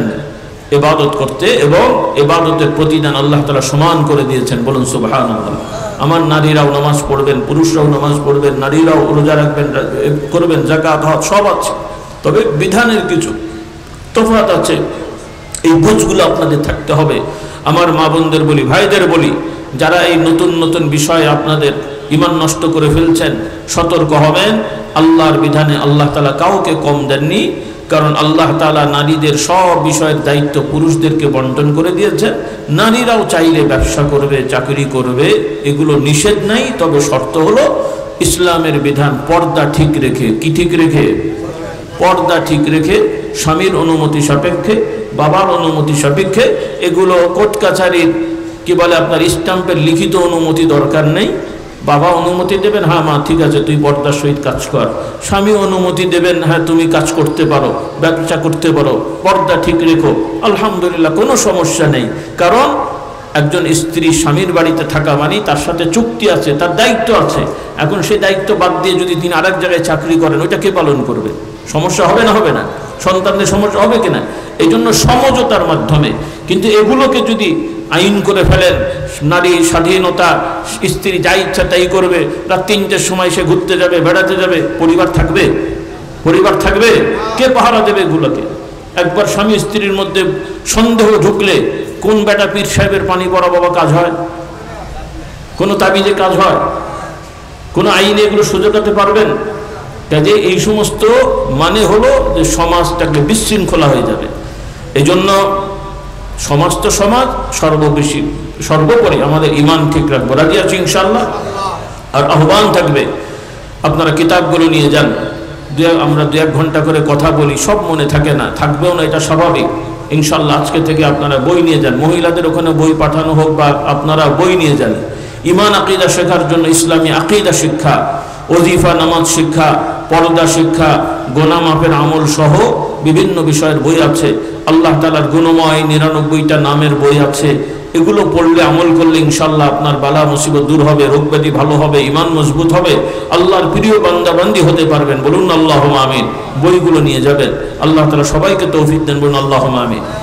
ইবাদত করতে, এবং ইবাদতের প্রতিদান আল্লাহ তাআলা সমান করে দিয়েছেন। বলুন সুবহানাল্লাহ। আমার নারীরাও নামাজ পড়বেন, পুরুষরাও নামাজ পড়বেন, নারীরাও রোজা রাখবেন, করবেন, যাকাত হজ সব আছে, তবে বিধানের কিছু তফাৎ আছে। এই বুঝগুলো আপনাদের থাকতে হবে। আমার মা বোনদের বলি, ভাইদের বলি, যারা এই নতুন নতুন বিষয়ে আপনাদের ঈমান নষ্ট করে ফেলছেন, সতর্ক হবেন। আল্লাহর বিধানে আল্লাহ তাআলা কাউকে কম দেননি, কারণ আল্লাহ তাআলা নারীদের সব বিষয়ের দায়িত্ব পুরুষদেরকে বন্টন করে দিয়েছেন। নারীরাও চাইলে ব্যবসা করবে, চাকরি করবে, এগুলো নিষেধ নাই। তবে শর্ত হলো ইসলামের বিধান পর্দা ঠিক রেখে। কি ঠিক রেখে? পর্দা ঠিক রেখে, স্বামীর অনুমতি সাপেক্ষে, বাবার অনুমতি সাপেক্ষে। এগুলো কোর্ট কাছারির কি বলে আপনার স্ট্যাম্পের লিখিত অনুমতি দরকার নেই। বাবা অনুমতি দেবেন, হ্যাঁ মা ঠিক আছে তুই পর্দার সহিত কাজ কর। স্বামী অনুমতি দেবেন, হ্যাঁ তুমি কাজ করতে পারো, ব্যবসা করতে পারো, পর্দা ঠিক রেখো, আলহামদুলিল্লাহ, কোনো সমস্যা নেই। কারণ একজন স্ত্রী স্বামীর বাড়িতে থাকা মানে তার সাথে চুক্তি আছে, তার দায়িত্ব আছে। এখন সেই দায়িত্ব বাদ দিয়ে যদি তিনি আরেক জায়গায় চাকরি করেন, ওইটা কে পালন করবে? সমস্যা হবে না? হবে না? সন্তানদের সমস্যা হবে কিনা? এই জন্য সমঝোতার মাধ্যমে। কিন্তু এগুলোকে যদি আইন করে ফেলেন, নারী স্বাধীনতা, স্ত্রী যা ইচ্ছা তাই করবে, রাত 3টের সময় সে ঘুরতে যাবে, বেড়াতে যাবে, পরিবার থাকবে? পরিবার থাকবে? কে পাহারা দেবে এগুলোকে? একবার স্বামী স্ত্রীর মধ্যে সন্দেহ ঢুকলে কোন বেটা পীর সাহেবের পানি পড়া বাবা কাজ হয়? কোনো তাবিজে কাজ হয়? কোনো আইনে এগুলো সোজাতে পারবেন? কাজে এই সমস্ত মানে হলো যে সমাজটাকে বিশৃঙ্খলা হয়ে যাবে। এই জন্য সমাজ তো সমাজ, সর্বোপরি আমাদের ঈমান ঠিক রাখবো। রাজি আছি ইনশাআল্লাহ? আর আহ্বান থাকবে, আপনারা কিতাবগুলো নিয়ে যান। আমরা 2-1 ঘন্টা করে কথা বলি, সব মনে থাকে না, থাকবেও না, এটা স্বাভাবিক। ইনশাআল্লাহ আজকে থেকে আপনারা বই নিয়ে যান। মহিলাদের ওখানে বই পাঠানো হোক, বা আপনারা বই নিয়ে যান। ঈমান আকীদা শেখার জন্য ইসলামী আকীদা শিক্ষা, ওজিফা নামাজ শিক্ষা, পর্দা শিক্ষা, গুনাহ মাফের আমল সহ বিভিন্ন বিষয়ের বই আছে। আল্লাহ তাআলার গুণময় 99টা নামের বই আছে। এগুলো পড়লে, আমল করলে ইনশাআল্লাহ আপনার বালা মুসিবত দূর হবে, রোগ ব্যাধি ভালো হবে, ঈমান মজবুত হবে, আল্লাহর প্রিয় বান্দা বান্দি হতে পারবেন। বলুন আল্লাহুম্মা আমিন। বইগুলো নিয়ে যাবেন। আল্লাহ তাআলা সবাইকে তৌফিক দেন। বলুন আল্লাহুম্মা আমিন।